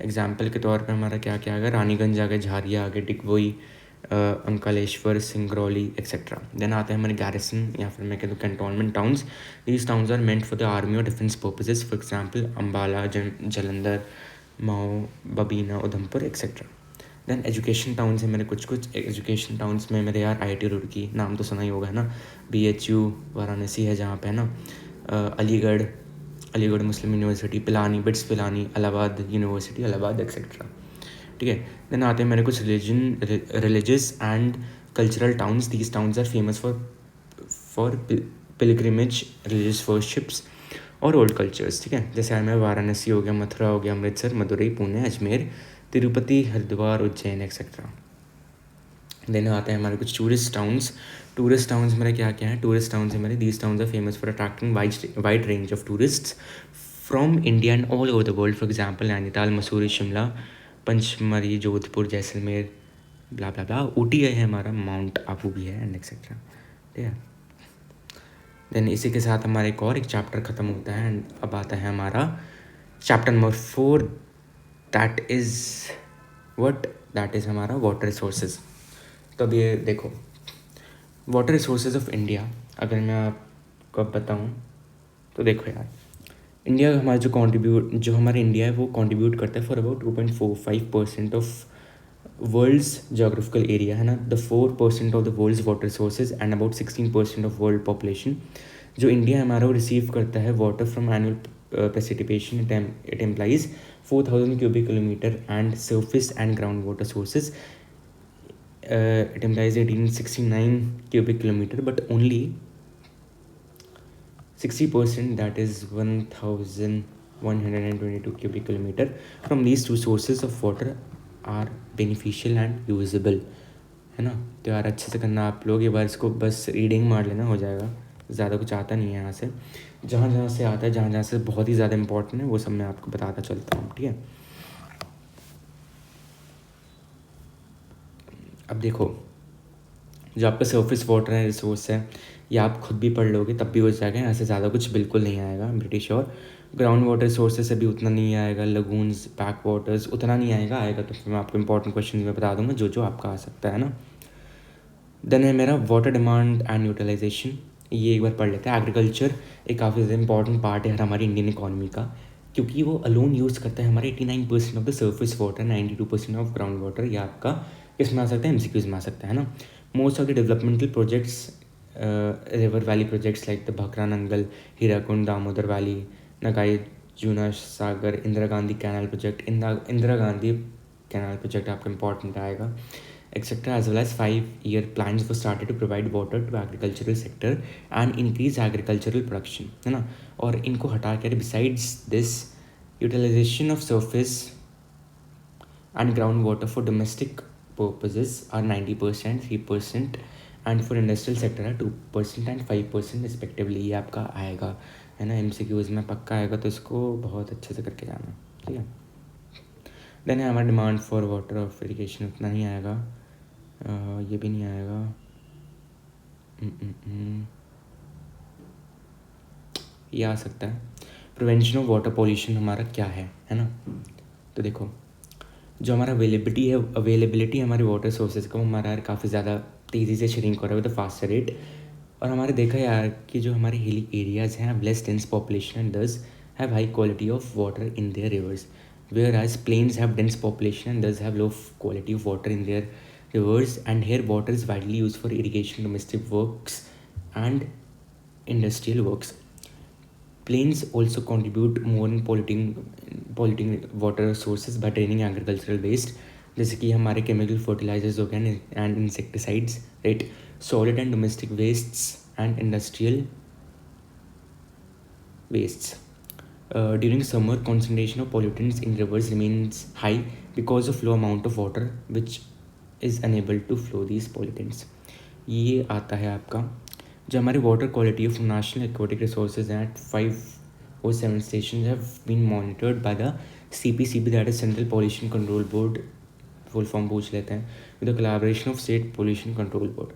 example के तौर पे हमारा क्या क्या आ गया? रानीगंज आ गए, झारिया आ गए, डिगबोई, अंकलेश्वर, सिंगरौली एक्सेट्रा। देन आते हैं हमारे गैरिसन या फिर मैं कह दूँ cantonment towns. These towns are meant for the army और defence purposes. For example Ambala, Jalandhar, Mhow, Babina, Udhampur etcetera. Then education towns है मेरे कुछ कुछ। एजुकेशन टाउन्स में मेरे यार IIT रुड़की, नाम तो सुना ही होगा है ना। BHU वाराणसी है जहाँ पे, है ना। Aligarh Muslim university, Pilani, BITS Pilani, Allahabad university Allahabad etcetera. ठीक है। देन आते हैं मेरे कुछ religious and cultural towns. These towns are famous for pilgrimage, religious worships और ओल्ड कल्चर्स। ठीक है। जैसे हमें वाराणसी हो गया, मथुरा हो गया, अमृतसर, मदुरई, पुणे, अजमेर, तिरुपति, हरिद्वार, उज्जैन एक्सेट्रा। देन आते हैं हमारे कुछ टूरिस्ट टाउन्स। टूरिस्ट टाउन्स मेरे क्या क्या हैं? टूरिस्ट टाउन्स है मेरे, these towns are famous for attracting wide range of tourists from India and all over the world. For example Nainital, Mussoorie, Shimla, Pachmarhi, Jodhpur, Jaisalmer, blah blah blah. Ooty है हमारा, माउंट आबू भी है एंड एक्सेट्रा। ठीक है। देन इसी के साथ हमारा एक चैप्टर ख़त्म होता है एंड अब आता है हमारा चैप्टर नंबर 4, दैट इज़ हमारा वाटर रिसोर्सेज। तो अब ये देखो, वाटर रिसोर्सेज ऑफ इंडिया अगर मैं आपको अब बताऊँ तो देखो यार, इंडिया हमारा जो हमारा इंडिया है वो कंट्रीब्यूट करता है for about 2.45% of world's geographical area, है ना। The 4% of the world's water resources and about 16% of world population. जो इंडिया हमारा वो रिसीव करता है water from annual precipitation, it implies 4,000 cubic kilometer and surface and groundwater sources. It implies 1869 cubic kilometer, but only 60%, that is 1,122 cubic kilometer from these two sources of water are beneficial and usable, है ना। तो यार अच्छे से करना आप लोग, ये बार इसको बस रीडिंग मार लेना, हो जाएगा। ज़्यादा कुछ आता नहीं है यहाँ से, जहाँ जहाँ से आता है, जहाँ जहाँ से बहुत ही ज़्यादा इंपॉर्टेंट है वो सब मैं आपको बताता चलता हूँ। ठीक है। अब देखो, जो आपका सरफेस वाटर है रिसोर्स है, या आप खुद भी पढ़ लोगे तब भी हो जाएगा, यहाँ से ज़्यादा कुछ बिल्कुल नहीं आएगा, British sure. Ground water sources से भी उतना नहीं आएगा, लगून्स, बैक वाटर्स उतना नहीं आएगा तो फिर मैं आपको इंपॉर्टेंट क्वेश्चन में बता दूंगा जो आपका आ सकता है ना। देन है मेरा वाटर डिमांड एंड यूटिलाइजेशन, ये एक बार पढ़ लेते हैं। एग्रीकल्चर एक काफ़ी ज़्यादा इंपॉर्टेंट पार्ट है हमारी इंडियन इकोनॉमी का, क्योंकि वो अलोन यूज़ करता है हमारे 89% of the surface water, 92% of ground water. ये आपका किसमें आ सकता है? MCQs में आ सकता है ना। Most of the developmental projects, river valley projects like the Bhakra Nangal, Hirakud, Damodar valley, Nagarjuna Sagar, Indira Gandhi canal project, Indira Gandhi canal project आपका इंपॉर्टेंट आएगा, etc. As well as 5-year plans were started to provide water to agricultural sector and increase agricultural production, है ना। और इनको हटा कर besides this, utilization of surface and groundwater for domestic purposes are 90%, 3%, and for industrial sector are 2% and 5% respectively। ये आपका आएगा, है ना, MCQs में पक्का आएगा, तो इसको बहुत अच्छे से करके जाना। ठीक है। देन है हमारा demand for water of irrigation, उतना ही आएगा, ये भी नहीं आएगा। ये आ सकता है। प्रिवेंशन ऑफ वाटर पॉल्यूशन हमारा क्या है ना। तो देखो, जो हमारा अवेलेबिलिटी हमारे वाटर सोर्सेज का, वो हमारा यार काफ़ी ज़्यादा तेज़ी से श्रिंक हो रहा है विद फास्टर रेट। और हमारे देखा यार कि जो हमारे हिली एरियाज़ हैं, less dense population and thus have high quality of water in their rivers, whereas plains have dense population and thus have low quality of water in their rivers, and here water is widely used for irrigation, domestic works and industrial works. Plains also contribute more in polluting water sources by draining agricultural waste, जैसे कि हमारे chemical fertilizers हो गए and insecticides, right? Solid and domestic wastes and industrial wastes. During summer, concentration of pollutants in rivers remains high because of low amount of water which is unable to flow these pollutants. ये आता है आपका जो हमारे water quality of national aquatic resources eight 507 stations have been monitored by the CPCB, that is Central Pollution Control Board, full form पूछ लेते हैं, with the collaboration of state pollution control board.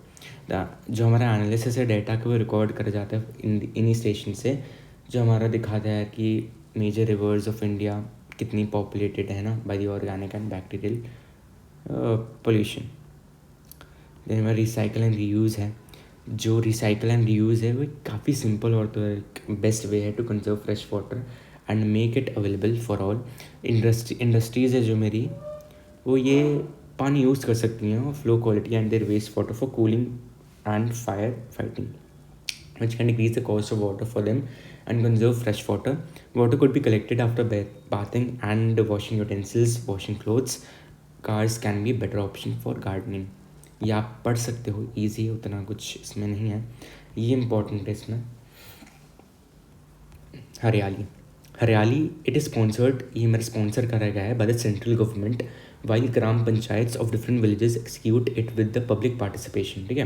जो हमारा एनालिसिस है data को record कर जाता है इन्हीं स्टेशन से, जो हमारा दिखाता है कि मेजर रिवर्स ऑफ इंडिया कितनी पॉपुलेटेड है ना by the organic and bacterial pollution. Then हमारा रिसाइकल एंड रीयूज़ है. जो रिसाइकल एंड रीयूज़ है वो काफ़ी सिंपल और तो बेस्ट वे है to conserve fresh water and make it available for all. Industries है जो मेरी, वो ये पानी यूज़ कर सकती हैं flow quality and their waste water for cooling and fire fighting, which can decrease the cost of water for them and conserve fresh water. Water could be collected after bathing and washing utensils, washing clothes. Cars can be better option for gardening. ये आप पढ़ सकते हो, easy है, उतना कुछ इसमें नहीं है. ये इम्पोर्टेंट है इसमें. हरियाली इट इज़ स्पॉन्सर्ड, ये मेरा स्पॉन्सर करा गया है by the central government, while gram panchayat of different villages execute it with the public participation. ठीक है,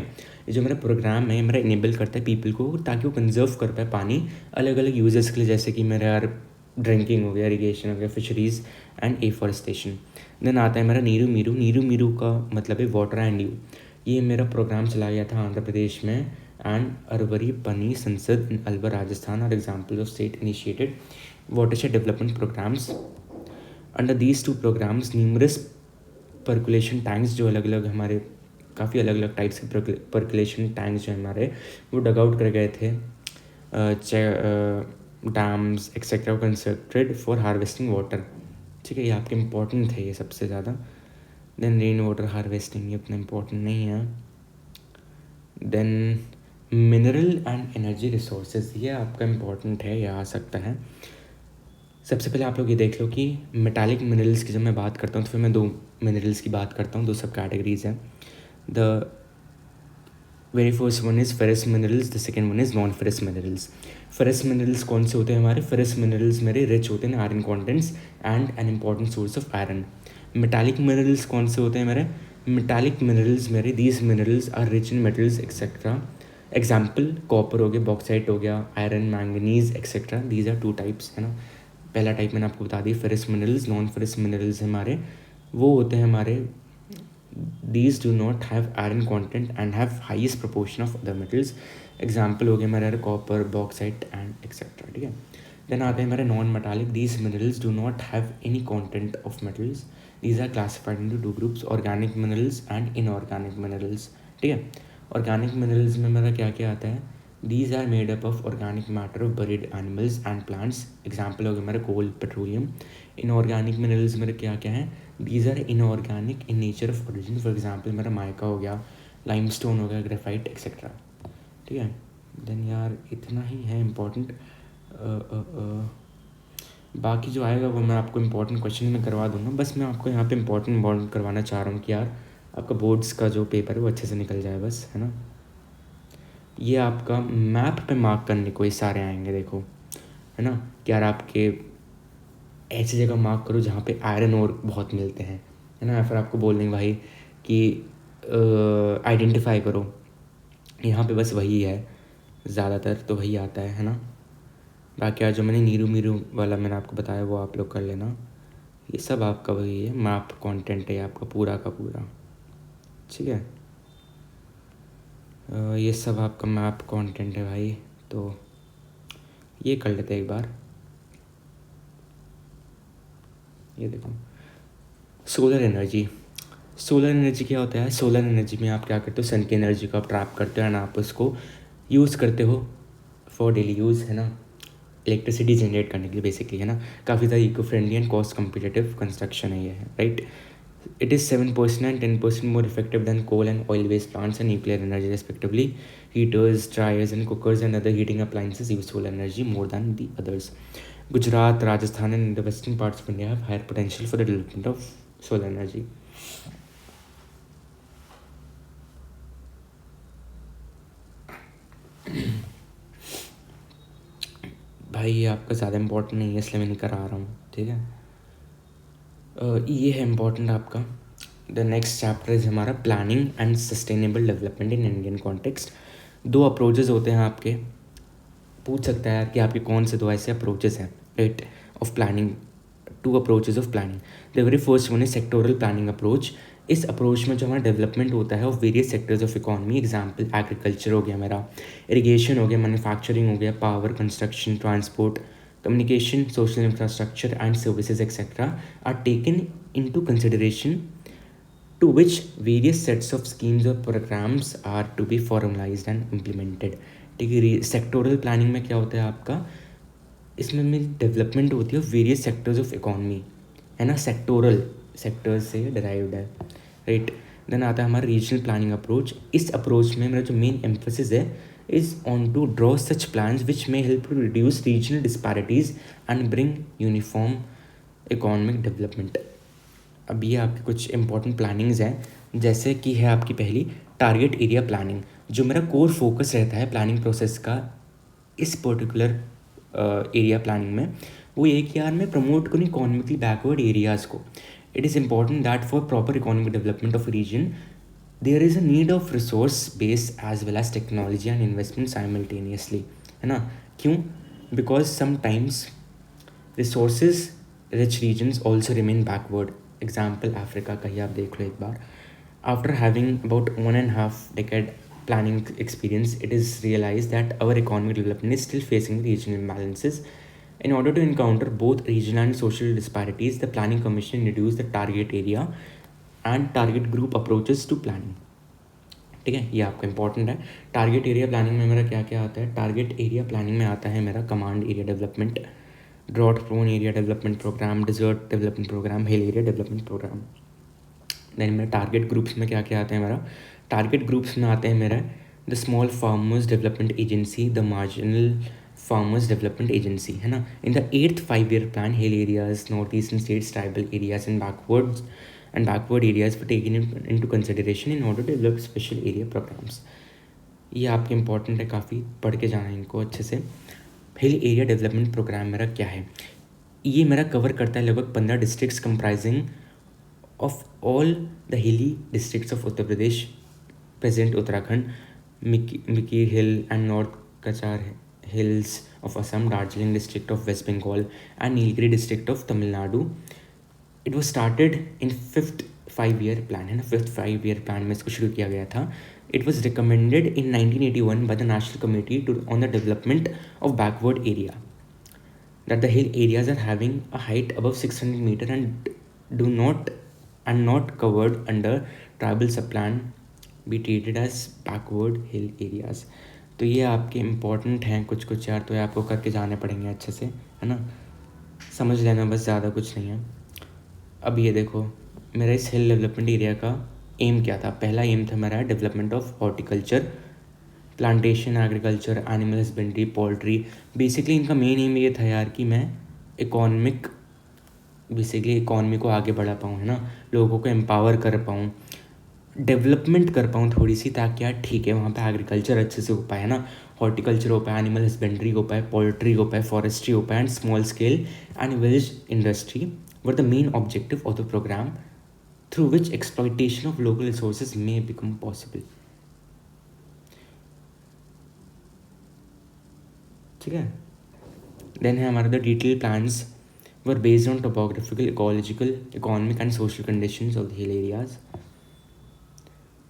ये जो मेरा प्रोग्राम है मेरा इनेबल करता है पीपल को ताकि वो कंजर्व कर पाए पानी अलग अलग यूजेस के लिए, जैसे कि मेरा यार ड्रिंकिंग हो गया, इरीगेशन हो गया, फिशरीज़ एंड एफॉरेस्टेशन. देन आता है मेरा नीरू मीरू का मतलब है वाटर एंड यू. ये मेरा प्रोग्राम चलाया गया था आंध्र प्रदेश में, and Arvari Pani Sansad in Alwar Rajasthan are example of state initiated watershed development programs. Under these two programs, numerous percolation tanks, जो अलग अलग हमारे काफ़ी अलग अलग टाइप्स के percolation tanks जो हमारे वो डग आउट कर गए थे, dams etcetera constructed for harvesting water. ठीक है, ये आपके इम्पोर्टेंट थे ये सबसे ज़्यादा. देन रेन वाटर हार्वेस्टिंग, ये उतना इम्पोर्टेंट नहीं है. Then mineral and energy resources, ये आपका इम्पोर्टेंट है, ये आ सकता है. सबसे पहले आप लोग ये देख लो कि मेटालिक मिनरल्स की जब मैं बात करता हूँ तो फिर मैं दो मिनरल्स की बात करता हूँ, दो सब कैटेगरीज हैं. The very first one is ferrous minerals, the second one is non ferrous minerals. Ferrous minerals कौन से होते हैं हमारे? फेरस मिनरल्स मेरे रिच होते हैं iron contents and an important source of iron. Metallic minerals कौन से होते हैं मेरे? मेटालिक मिनरल्स मेरे, these minerals are rich in metals etcetera. Example copper हो गया, बॉक्साइट हो गया, iron, manganese etcetera. These are two types, है ना. पहला टाइप मैंने आपको बता दी ferrous minerals. Non ferrous minerals हमारे वो होते हैं हमारे, these do not have iron content and have heist proportion of other metals. Example हो गया हमारे कॉपर, बॉक्साइट एंड एक्सेट्रा. ठीक है. देन आते हैं हमारे non metallic. These minerals do not have any content of metals. These are classified into two groups, organic minerals and inorganic minerals. ठीक है. ऑर्गेनिक मिनरल्स में मेरा क्या क्या आता है? These are made up of organic matter of buried animals and plants. Example हो गया मेरा coal, petroleum. Inorganic minerals मेरे क्या क्या हैं? These are inorganic in nature of origin. For example मेरा mica हो गया, limestone हो गया, graphite etc. ठीक है. Then यार इतना ही है important. बाकी जो आएगा वो मैं आपको important question में करवा दूँगा. बस मैं आपको यहाँ पे important करवाना चाह रहा हूँ कि यार आपका बोर्ड्स का जो पेपर है वो अच्छे से निकल जाए बस, है ना. ये आपका मैप पे मार्क करने को ये सारे आएंगे, देखो, है ना. कि यार आपके ऐसी जगह मार्क करो जहाँ पे आयरन और बहुत मिलते हैं, है ना. फिर आपको बोल देंगे भाई कि आइडेंटिफाई करो, यहाँ पे बस वही है, ज़्यादातर तो वही आता है ना. बाकी आज जो मैंने नीरू मीरू वाला मैंने आपको बताया वो आप लोग कर लेना. ये सब आपका वही है, मैप कंटेंट है आपका पूरा का पूरा. ठीक है. ये सब आपका मैप कंटेंट है भाई. तो ये कर लेते हैं एक बार. ये देखो, सोलर एनर्जी. सोलर एनर्जी क्या होता है? सोलर एनर्जी में आप क्या करते हो? सन की एनर्जी को आप ट्रैप करते हो एंड आप उसको यूज़ करते हो फॉर डेली यूज़, है ना. इलेक्ट्रिसिटी जनरेट करने के लिए बेसिकली, है ना. काफ़ी ज़्यादा eco friendly and cost competitive construction है ये, है right. It is 7% and 10% more effective than coal and oil-based plants and nuclear energy respectively. heaters, dryers, and cookers and other heating appliances use solar energy more than the others. Gujarat, Rajasthan, and the western parts of India have higher potential for the development of solar energy. भाई ये आपका ज़्यादा important नहीं है इसलिए मैं नहीं करा रहा हूँ, ठीक है। ये है इम्पोर्टेंट आपका। द नेक्स्ट चैप्टर इज हमारा planning and sustainable development in Indian context. दो अप्रोचेज होते हैं आपके, पूछ सकता है यार कि आपके कौन से दो ऐसे अप्रोचेज हैं, right, of planning. Two approaches of planning. The very first one is sectoral planning approach. इस अप्रोच में जो हमारा डेवलपमेंट होता है of various sectors of economy, example agriculture हो गया मेरा, इरीगेशन हो गया, मैन्युफैक्चरिंग हो गया, power, construction, transport, communication, social infrastructure, and services, etc., are taken into consideration, to which various sets of schemes or programs are to be formalized and implemented. ठीक है। Sectoral planning में क्या होता है आपका, इसमें मेरी डेवलपमेंट होती है वेरियस सेक्टर्स ऑफ इकोनॉमी, है ना, सेक्टोरल सेक्टर्स से डिराइव्ड है, राइट। देन आता है हमारा रीजनल प्लानिंग अप्रोच। इस अप्रोच में मेरा जो मेन एम्फोसिस है is on to draw such plans which may help to reduce regional disparities and bring uniform economic development. अब ये आपके कुछ इंपॉर्टेंट प्लानिंग्स हैं, जैसे कि है आपकी पहली टारगेट एरिया प्लानिंग। जो मेरा कोर फोकस रहता है प्लानिंग प्रोसेस का इस पर्टिकुलर एरिया प्लानिंग में, वो ये कि यार मैं प्रमोट करूँ इकोनॉमिकली बैकवर्ड एरियाज़ को। It is important that for proper economic development of region there is a need of resource base as well as technology and investment simultaneously, है ना। क्यों? Because sometimes resources rich regions also remain backward. Example Africa का ही आप देख लो एक बार। After having about 1.5 decade planning experience, it is realized that our economic development is still facing regional imbalances. In order to encounter both regional and social disparities, the Planning Commission introduced the target area and target group approaches to planning, ठीक है। ये आपका important है। Target area planning में मेरा क्या क्या आता है, टारगेट एरिया प्लानिंग में आता है मेरा command area development, drought prone area development programme, desert development programme, hill area development programme. Then मेरा टारगेट ग्रुप्स में क्या क्या आता है, मेरा टारगेट ग्रुप्स में आते हैं मेरा the small farmers development agency, the marginal farmers development agency, है ना। In the 8th 5-year plan, hill areas, north eastern states, tribal areas and backward areas were taken into consideration in order to develop special area programs. ये आपके important है काफ़ी, पढ़ के जाना है इनको अच्छे से। हिल एरिया डेवलपमेंट प्रोग्राम मेरा क्या है, ये मेरा कवर करता है लगभग 15 districts comprising of all the hilly districts of Uttar Pradesh, present Uttarakhand, Mikir hill and north Cachar hills of Assam, Darjeeling district of west Bengal and Nilgiri district of Tamil Nadu. It was started in 5th 5-year plan, है ना, 5th 5-year प्लान में इसको शुरू किया गया था। It was recommended in 1981 by the national committee to on the development of backward area that the hill areas are having a height above 600 metre and not covered under tribal sub plan be treated as backward hill areas. तो ये आपके important हैं कुछ कुछ यार, तो ये आपको करके जाने पड़ेंगे अच्छे से, है ना, समझ लेना बस, ज़्यादा कुछ नहीं है। अब ये देखो मेरा इस हिल डेवलपमेंट एरिया का एम क्या था। पहला एम था मेरा development of horticulture, plantation, agriculture, animal husbandry, poultry. Basically इनका मेन एम ये था यार कि मैं इकॉनमी को आगे बढ़ा पाऊँ, है ना, लोगों को एम्पावर कर पाऊँ, डेवलपमेंट कर पाऊँ थोड़ी सी, ताकि यार ठीक है वहाँ पे एग्रीकल्चर अच्छे से हो पाए, है ना, हॉर्टिकल्चर हो पाए, एनिमल हस्बेंड्री हो पाए, पोल्ट्री हो पाए, फॉरेस्ट्री हो पाए and small scale and village industry were the main objective of the program, through which exploitation of local resources may become possible. ठीक है। देन है हमारा the detail plans were based on topographical, ecological, economic and social conditions of the hill areas.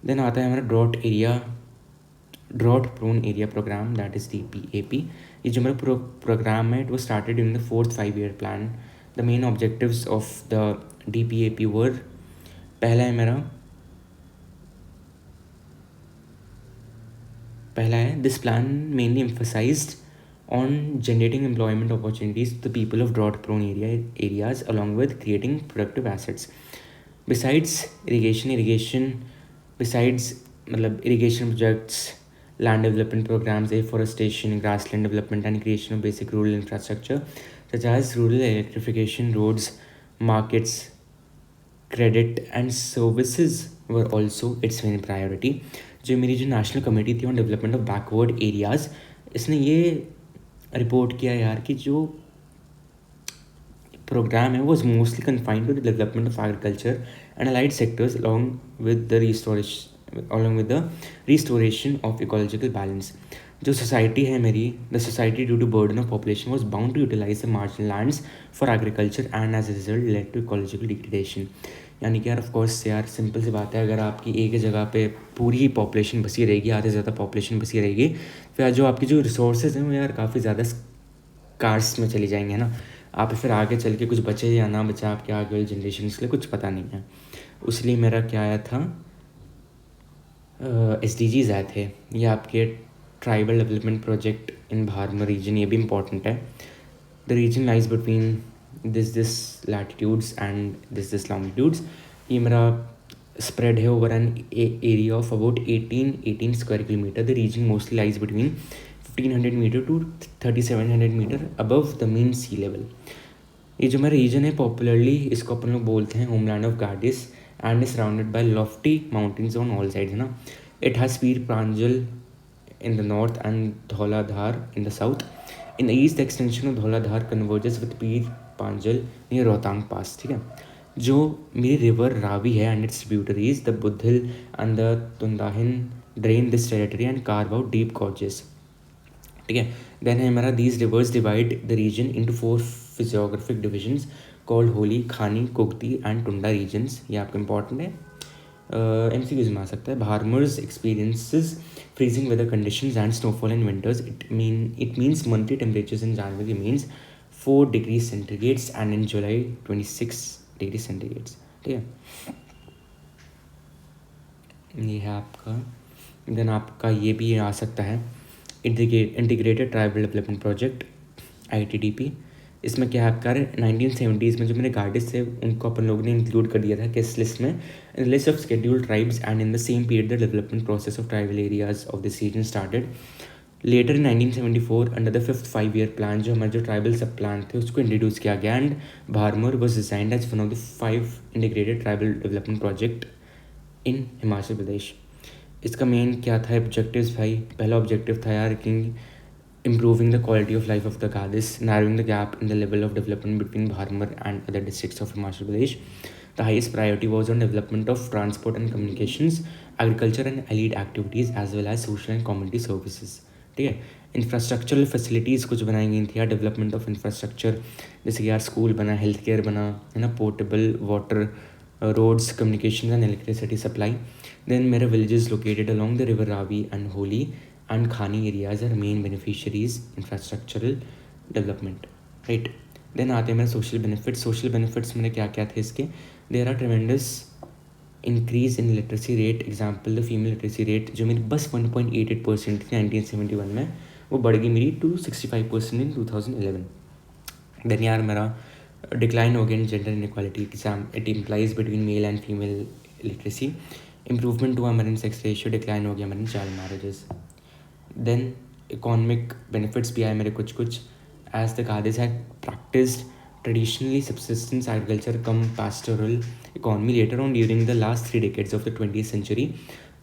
Then आता है हमारा drought prone area programme, that is DPAP। ये जो मेरा प्रोग्राम है, it was started in the 4th 5-year plan. The main objectives of the DPAP were, पहला है this plan mainly emphasized on generating employment opportunities to the people of drought prone areas along with creating productive assets. Besides irrigation, besides irrigation projects land development programs, afforestation, grassland development, and creation of basic rural infrastructure such as rural electrification, roads, markets, credit and services were also its main priority. जो मेरी जो national committee थी on development of backward areas, इसने ये report किया यार कि जो program was mostly confined to the development of agriculture and allied sectors along with the restoration of ecological balance. जो सोसाइटी है मेरी, the society due to burden of population was bound to utilise the marginal lands for agriculture and as a result led to ecological degradation. यानी कि यार of course यार simple सी बात है, अगर आपकी एक ही जगह पे पूरी ही पॉपुलेशन बसी रहेगी, आधे से ज़्यादा पॉपुलेशन बसी रहेगी, फिर जो आपकी जो रिसोर्सेज हैं वो यार काफ़ी ज़्यादा स्कार्स में चली जाएंगे ना. आप फिर आगे चल के कुछ बचे या ना बचा आपके आगे वाली जनरेशन के लिए कुछ पता नहीं है. उसलिए मेरा क्या आया था, SDGs आए थे. ये आपके tribal development project in Bharmour region, ये भी इम्पॉर्टेंट है. The region lies between this latitudes and this longitudes. ये मेरा स्प्रेड है over an area of about 18 square kilometre. The region mostly lies between 1500 metre to 3700 metre above the mean sea level. ये जो मेरा reason है popularly इसको अपन लोग बोलते हैं homeland of Gaddis and is surrounded by lofty mountains on all sides, है ना. It has Pir Pranjal in the north and Dhauladhar in the south. In the east, the extension of Dhauladhar converges with Pir Panjal near Rohtang Pass. ठीक है. जो मेरी river Ravi है and its tributaries, the Budhil and the Tundahin drain this territory and carve out deep gorges. ठीक है. Then है हमारा these rivers divide the region into 4 physiographic divisions called Holi, Khani, Kukti and Tunda regions. ये आपको important है. MCQs में आ सकता है. Bharmers experiences freezing weather conditions and snowfall in winters. It means monthly temperatures in January means 4 degrees centigrades and in July 26 degrees centigrades. ठीक है. ये है आपका. देन आपका ये भी आ सकता है integrated tribal development project ITDP. इसमें क्या है आपका 1970s में जो मेरे गार्डिस थे उनको अपन लोगों ने इंक्लूड कर दिया था किस लिस्ट में, in list of scheduled tribes and in the same period the development process of tribal areas of this region started. Later in 1974 under the 5th 5-year plan जो हमारे जो ट्राइबल सब प्लान थे उसको introduce किया गया and Bharmour was designed as one of the 5 integrated tribal development project in Himachal Pradesh. इसका main क्या था ऑब्जेक्टिव्स भाई. पहला ऑब्जेक्टिव था यार कि improving the quality of life of the Gadis, narrowing the gap in the level of development between Bharmar and other districts of Himachal Pradesh. The highest priority was on development of transport and communications, agriculture and allied activities as well as social and community services. ठीक है. Infrastructural facilities कुछ बनाई गई थी यार, development of infrastructure जैसे कि यार स्कूल बना, हेल्थ केयर बना, है ना, portable water, roads, communication and electricity supply. Then मेरे villages located along the river Ravi and Holi and Khani areas are main beneficiaries infrastructural development, right. Then आते हैं मेरे social benefits. Social benefits मेरे क्या क्या थे इसके. There are tremendous increase in literacy rate. Example the female literacy rate जो मेरी बस 1.88% थी 1971 में, वो बढ़ गई मेरी to 65% in 2011. Then यार मेरा decline हो गया in gender inequality. It implies between male and female literacy. Improvement हुआ हमारे sex ratio, decline हो गया हमारे child marriages. Then economic benefits भी आए मेरे कुछ as the Gaddis had practised traditionally subsistence agriculture cum pastoral economy. Later on during the last 3 decades of the 20th century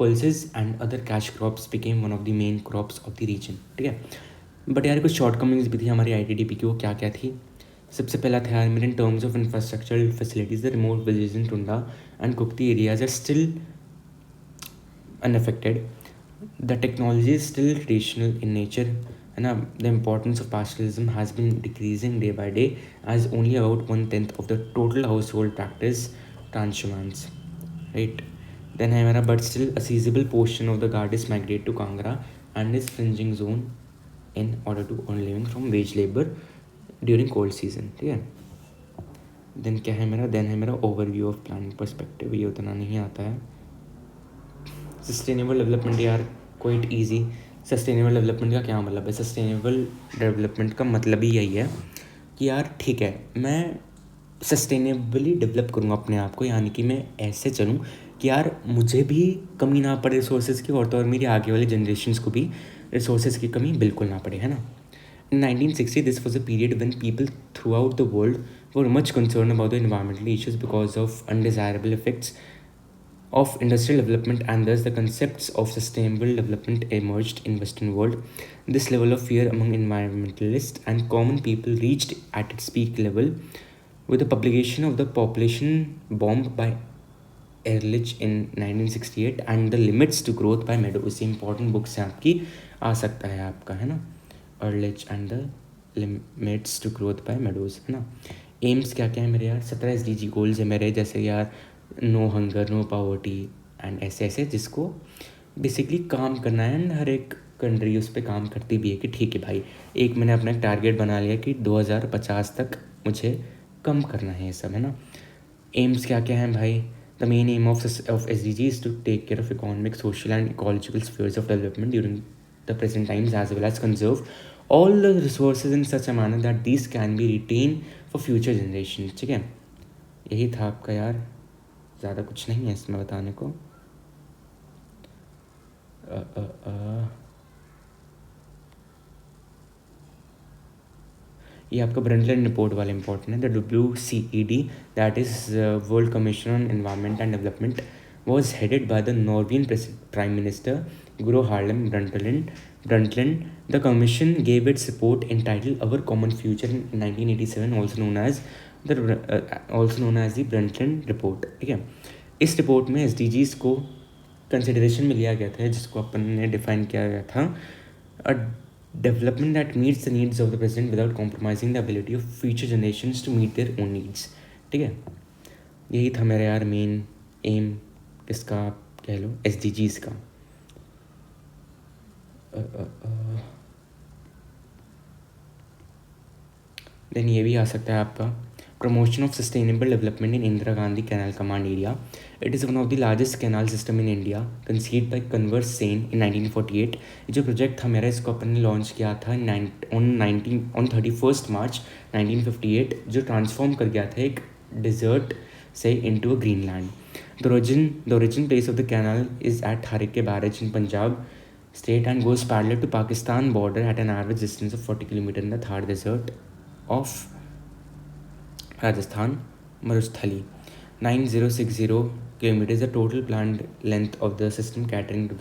pulses and other cash crops became one of the main crops of the region. ठीक है. But यार कुछ shortcomings भी थी हमारी ITDP की. वो क्या क्या थी. सबसे पहला था यार मेरे in terms of infrastructural facilities the remote villages in Tunda and Kugti areas are still unaffected. The technology is still traditional in nature, and the importance of pastoralism has been decreasing day by day as only about 1/10 of the total household practice transhumans, right. Then हमारा but still a sizable portion of the Gadis migrate to Kangra and its fringing zone in order to earn living from wage labor during cold season. ठीक है. Then क्या है मेरा, then है मेरा overview of planning perspective. ये उतना नहीं आता है. सस्टेनेबल डेवलपमेंट यार क्वाइट ईजी. सस्टेनेबल डेवलपमेंट का क्या मतलब है. सस्टेनेबल डेवलपमेंट का मतलब ही यही है कि यार ठीक है मैं सस्टेनेबली डेवलप करूँगा अपने आप को, यानी कि मैं ऐसे चलूँ कि यार मुझे भी कमी ना पड़े रिसोर्सेज की, और तो और मेरी आगे वाली जनरेशन्स को भी रिसोर्सेज की कमी बिल्कुल ना पड़े, है ना. In 1960, this was a period when people throughout the world were much concerned about the environmental issues because of undesirable effects of industrial development, and thus the concepts of sustainable development emerged in Western world. This level of fear among environmentalists and common people reached at its peak level with the publication of the Population Bomb by Ehrlich in 1968 and the Limits to Growth by Meadows. ये important books हैं आपकी, आ सकता है आपका, है ना. Ehrlich and the limits to growth by Meadows, है ना. एम्स क्या क्या है मेरे यार, 17 SDG गोल्स है मेरे, जैसे यार no hunger, no poverty and ऐसे ऐसे, जिसको बेसिकली काम करना है. एंड हर एक कंट्री उस पर काम करती भी है कि ठीक है भाई, एक मैंने अपना एक टारगेट बना लिया कि 2050 तक मुझे कम करना है ये सब, है ना. एम्स क्या क्या हैं भाई. The main M of SDG is to take care of economic, social and ecological spheres of development during the present times, as well as conserve all the resources in such a manner that these can be retained for future generations. ठीक है, यही था आपका यार, ज़्यादा कुछ नहीं है इसमें बताने को. ये आपका ब्रंटलैंड रिपोर्ट वाला इंपॉर्टेंट है. The WCED, that is world commission on environment and development, was headed by the Norwegian Prime Minister Gro Harlem Brundtland. The commission gave its report entitled Our Common Future in 1987, also known as the Brundtland Report. ठीक है, इस report में SDGs को consideration में लिया गया था, जिसको अपन ने डिफाइन किया गया था, a development that meets the needs of the present without compromising the ability of future generations to meet their own needs. ठीक है, यही था मेरा यार मेन एम, किसका आप कह लो, SDGs का. देन ये भी आ सकता है आपका promotion of sustainable development in Indira Gandhi canal command area. It is one of the largest canal system in India, conceived by Kanwar Sen in 1948. जो प्रोजेक्ट था मेरा, इसको अपन ने लॉन्च किया था ऑन 31 मार्च 1958, जो ट्रांसफॉर्म कर गया था एक डिजर्ट से into a green land. The origin place of the canal is at Harike Barrage in Punjab state and goes parallel to Pakistan border at an average distance of 40 km in the Thar desert of Rajasthan, Marusthali. 9060 km is the total planned length of the system, catering to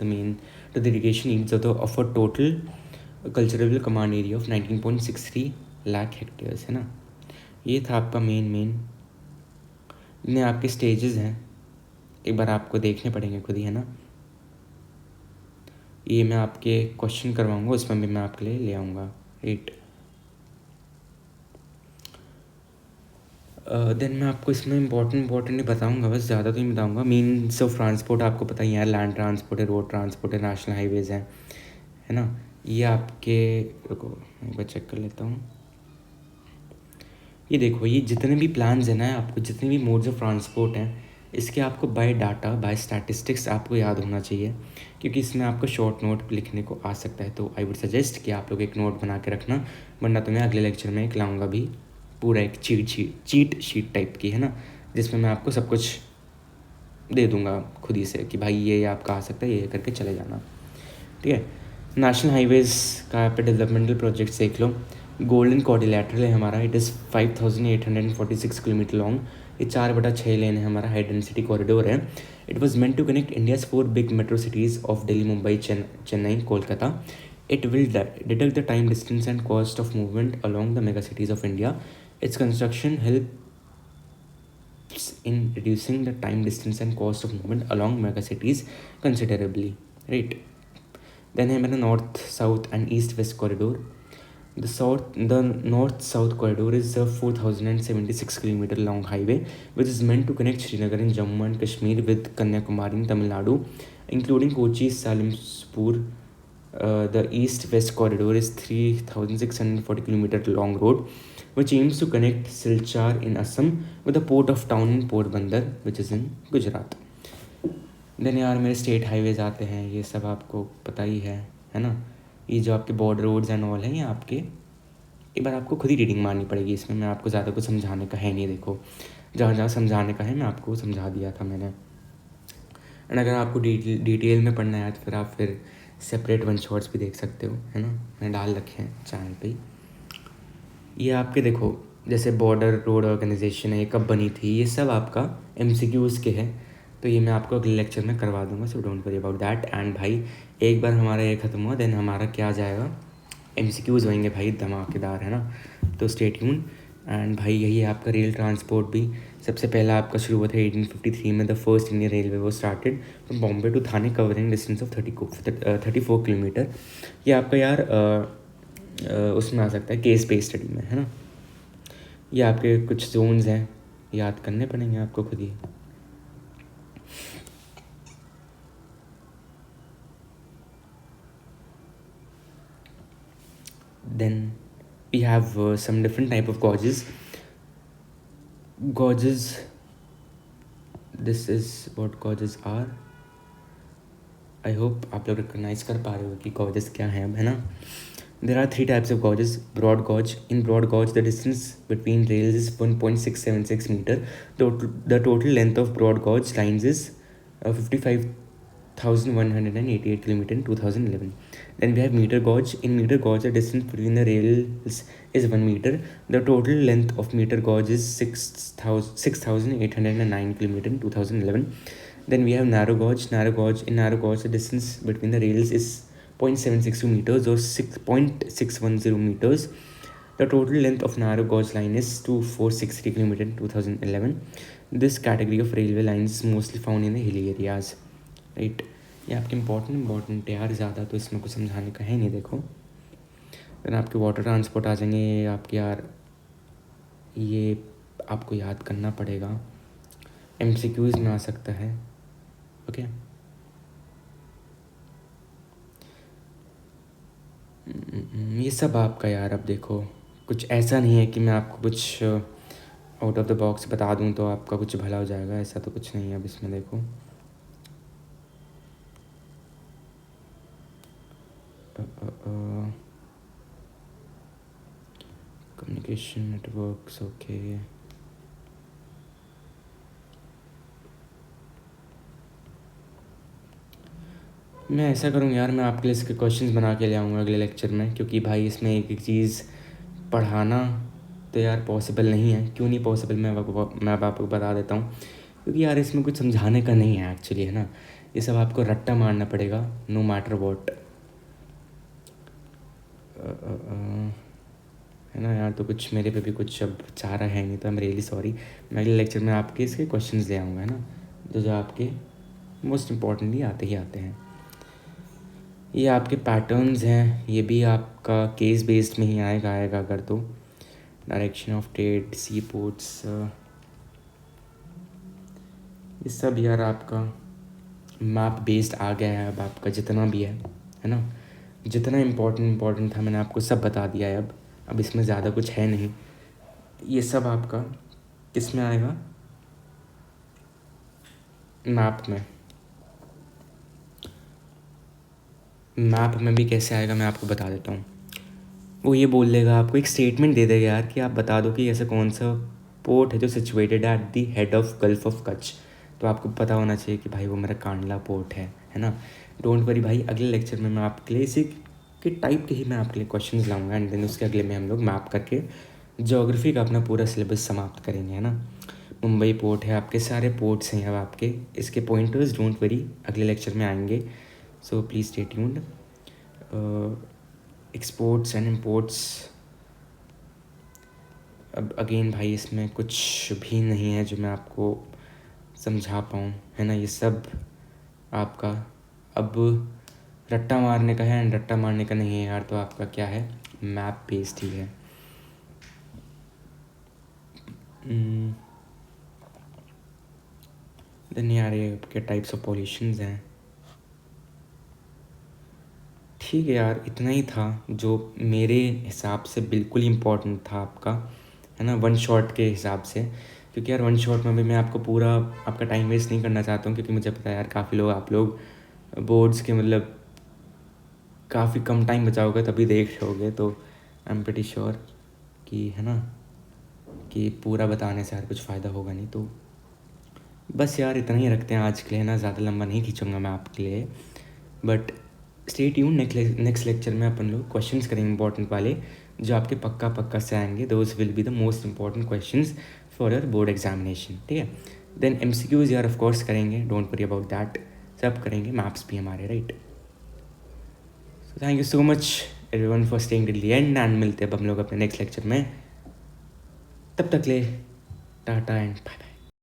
the irrigation needs of a total cultivable command area of 19.63 lakh hectares, है ना. ये था आपका main इतने आपके stages हैं, एक बार आपको देखने पड़ेंगे खुद ही, है ना. ये मैं आपके क्वेश्चन करवाऊंगा, उसमें भी मैं आपके लिए ले आऊँगा. राइट, देन मैं आपको इसमें इंपॉर्टेंट नहीं बताऊंगा, बस ज़्यादा तो नहीं बताऊंगा. मीन्स ऑफ ट्रांसपोर्ट आपको पता ही है, लैंड ट्रांसपोर्ट है, रोड ट्रांसपोर्ट है, नेशनल हाईवेज़ हैं, है ना. ये आपके, रुको एक बार चेक कर लेता हूँ. ये देखो, ये जितने भी प्लान्स हैं ना, आपको जितने भी मोड्स ऑफ ट्रांसपोर्ट हैं, इसके आपको बाय डाटा, बाय स्टैटिस्टिक्स आपको याद होना चाहिए, क्योंकि इसमें आपको शॉर्ट नोट लिखने को आ सकता है. तो आई वुड सजेस्ट कि आप लोग एक नोट बना के रखना, वरना तो मैं अगले लेक्चर में एक लाऊंगा भी, पूरा एक चीट शीट टाइप की, है ना, जिसमें मैं आपको सब कुछ दे दूंगा खुद ही से कि भाई ये आपका आ सकता है, ये करके चले जाना. ठीक है, नेशनल हाईवेज़ का पे डेवलपमेंटल प्रोजेक्ट्स देख लो. गोल्डन क्वाड्रिलैटरल है हमारा, इट इज़ 5846 किलोमीटर लॉन्ग. ये 4/6 लेन है हमारा, हाई डेंसिटी कॉरिडोर है. It was meant to connect India's 4 big metro cities of Delhi, Mumbai, Chennai, Kolkata. It will detect the time, distance and cost of movement along the mega cities of India. Its construction helps in reducing the time, distance and cost of movement along mega cities considerably. Right. Then है मेरा north, south and east-west corridor. The north-south corridor is a 4076 kilometer long highway which is meant to connect Srinagar in Jammu and Kashmir with Kanyakumari in Tamil Nadu, including Kochi, Salimspur. The east-west corridor is 3640 kilometer long road which aims to connect Silchar in Assam with the port of town in Porbandar which is in Gujarat. Then यार मेरे state highways आते हैं, ये सब आपको पता ही है ना. ये जो आपके बॉर्डर रोड्स एंड ऑल हैं, ये आपके एक बार आपको खुद ही रीडिंग मारनी पड़ेगी. इसमें मैं आपको ज़्यादा कुछ समझाने का है नहीं. देखो, जहाँ जहाँ समझाने का है मैं आपको समझा दिया था मैंने. एंड अगर आपको डिटेल में पढ़ना है तो फिर आप सेपरेट वन शॉट्स भी देख सकते हो, है ना, मैंने डाल रखे हैं चैनल पे। ये आपके देखो जैसे बॉर्डर रोड ऑर्गेनाइजेशन है, ये कब बनी थी, ये सब आपका MCQs के हैं, तो ये मैं आपको अगले लेक्चर में करवा दूंगा, so don't worry about that. And भाई एक बार हमारा ये ख़त्म हुआ देन हमारा क्या जाएगा, MCQs होंगे भाई धमाकेदार, है ना, तो स्टे ट्यून। एंड भाई यही है आपका रेल ट्रांसपोर्ट भी। सबसे पहला आपका शुरू हुआ था 1853 में, द फर्स्ट इंडियन रेलवे वो started from Bombay to Thane covering distance of 34 kilometre. ये आपका यार उसमें आ सकता है केस बेस्ड स्टडी में, है ना। ये आपके कुछ जोन्स हैं, याद करने पड़ेंगे आपको खुद ही। Then we have some different type of gauges. Gauges, this is what gauges are. I hope आप लोग रिकॉग्नाइज कर पा रहे हो कि gauges क्या हैं अब, है ना। There are 3 types of gauges. Broad gauge. In broad gauge, the distance between rails is 1.676 meter. The total length of broad gauge lines is 55,188 kilometer in 2011. Then we have meter gauge. In meter gauge, the distance between the rails is 1 meter. The total length of meter gauge is 6,809 kilometer in 2011. Then we have narrow gauge. In narrow gauge, the distance between the rails is 0.762 meters or 6.610 meters. The total length of narrow gauge line is 2463 kilometer in 2011. This category of railway lines is mostly found in the hilly areas. Right, ये आपके important यार, ज़्यादा तो इसमें कुछ समझाने का है नहीं। देखो फिर आपके वाटर ट्रांसपोर्ट आ जाएंगे, ये आपके यार ये आपको याद करना पड़ेगा, MCQs में आ सकता है, ओके। ये सब आपका यार, अब देखो कुछ ऐसा नहीं है कि मैं आपको कुछ आउट ऑफ द बॉक्स बता दूं तो आपका कुछ भला हो जाएगा, ऐसा तो कुछ नहीं है। अब इसमें देखो कम्युनिकेशन नेटवर्क्स, ओके। मैं ऐसा करूँगा यार, मैं आपके लिए इसके क्वेश्चंस बना के ले आऊँगा अगले लेक्चर में, क्योंकि भाई इसमें एक एक चीज़ पढ़ाना तो यार पॉसिबल नहीं है। क्यों नहीं पॉसिबल, मैं अब आपको बता देता हूँ, क्योंकि यार इसमें कुछ समझाने का नहीं है एक्चुअली, है ना। ये सब आपको रट्टा मारना पड़ेगा, नो मैटर वॉट, है ना यार। तो कुछ मेरे पे भी कुछ अब चारा है नहीं, तो आई एम रियली सॉरी। मैं अगले लेक्चर में आपके इसके क्वेश्चंस ले आऊँगा, है ना, जो आपके मोस्ट इम्पॉर्टेंटली आते ही आते हैं। ये आपके पैटर्न्स हैं, ये भी आपका केस बेस्ड में ही आएगा अगर तो। Direction of trade, sea ports, ये सब यार आपका मैप बेस्ड आ गया है अब आपका, जितना भी है ना। जितना इम्पोर्टेंट था मैंने आपको सब बता दिया है। अब इसमें ज़्यादा कुछ है नहीं। ये सब आपका किस में आएगा, मैप में। मैप में भी कैसे आएगा मैं आपको बता देता हूँ। वो ये बोल देगा आपको, एक स्टेटमेंट दे देगा यार कि आप बता दो कि ऐसा कौन सा पोर्ट है जो situated at the head of gulf of Kutch. तो आपको पता होना चाहिए कि भाई वो मेरा कांडला पोर्ट है ना। डोंट वरी भाई, अगले लेक्चर में मैं आपके लिए इसी के टाइप के ही मैं आपके लिए क्वेश्चंस लाऊंगा, एंड देन उसके अगले में हम लोग मैप करके ज्योग्राफी का अपना पूरा सिलेबस समाप्त करेंगे, है ना। मुंबई पोर्ट है, आपके सारे पोर्ट्स हैं अब आपके, इसके पॉइंटर्स डोंट वरी अगले लेक्चर में आएंगे, so please stay tuned. Exports and imports, अब अगेन भाई इसमें कुछ भी नहीं है जो मैं आपको समझा पाऊँ, है ना। ये सब आपका अब रट्टा मारने का है, एंड रट्टा मारने का नहीं है यार, तो आपका क्या है, मैप बेस्ड ही है। देन यार ये आपके टाइप्स ऑफ पॉल्यूशंस हैं। ठीक है यार, इतना ही था जो मेरे हिसाब से बिल्कुल इम्पोर्टेंट था आपका, है ना, वन शॉट के हिसाब से। क्योंकि यार वन शॉट में भी मैं आपको पूरा आपका टाइम वेस्ट नहीं करना चाहता हूँ, क्योंकि मुझे पता है यार काफ़ी लोग आप लोग बोर्ड्स के मतलब काफ़ी कम टाइम बचाओगे तभी देख रहे होगे, तो आई एम प्रीटी श्योर कि, है ना, कि पूरा बताने से यार कुछ फ़ायदा होगा नहीं। तो बस यार इतना ही रखते हैं आज के लिए ना, ज़्यादा लंबा नहीं खींचूंगा मैं आपके लिए। But stay tune, next lecture में अपन लोग क्वेश्चंस करेंगे इंपॉर्टेंट वाले, जो आपके पक्का पक्का से आएंगे। Those will be the most important questions for your board examination, ठीक है। देन MCQs यार ऑफ कोर्स करेंगे, डोंट वरी अबाउट दैट, सब करेंगे, मैप्स भी हमारे, right. So thank you so much everyone for staying till the end, and मिलते हैं अब हम लोग अपने नेक्स्ट लेक्चर में। तब तक ले टाटा एंड बाय बाय।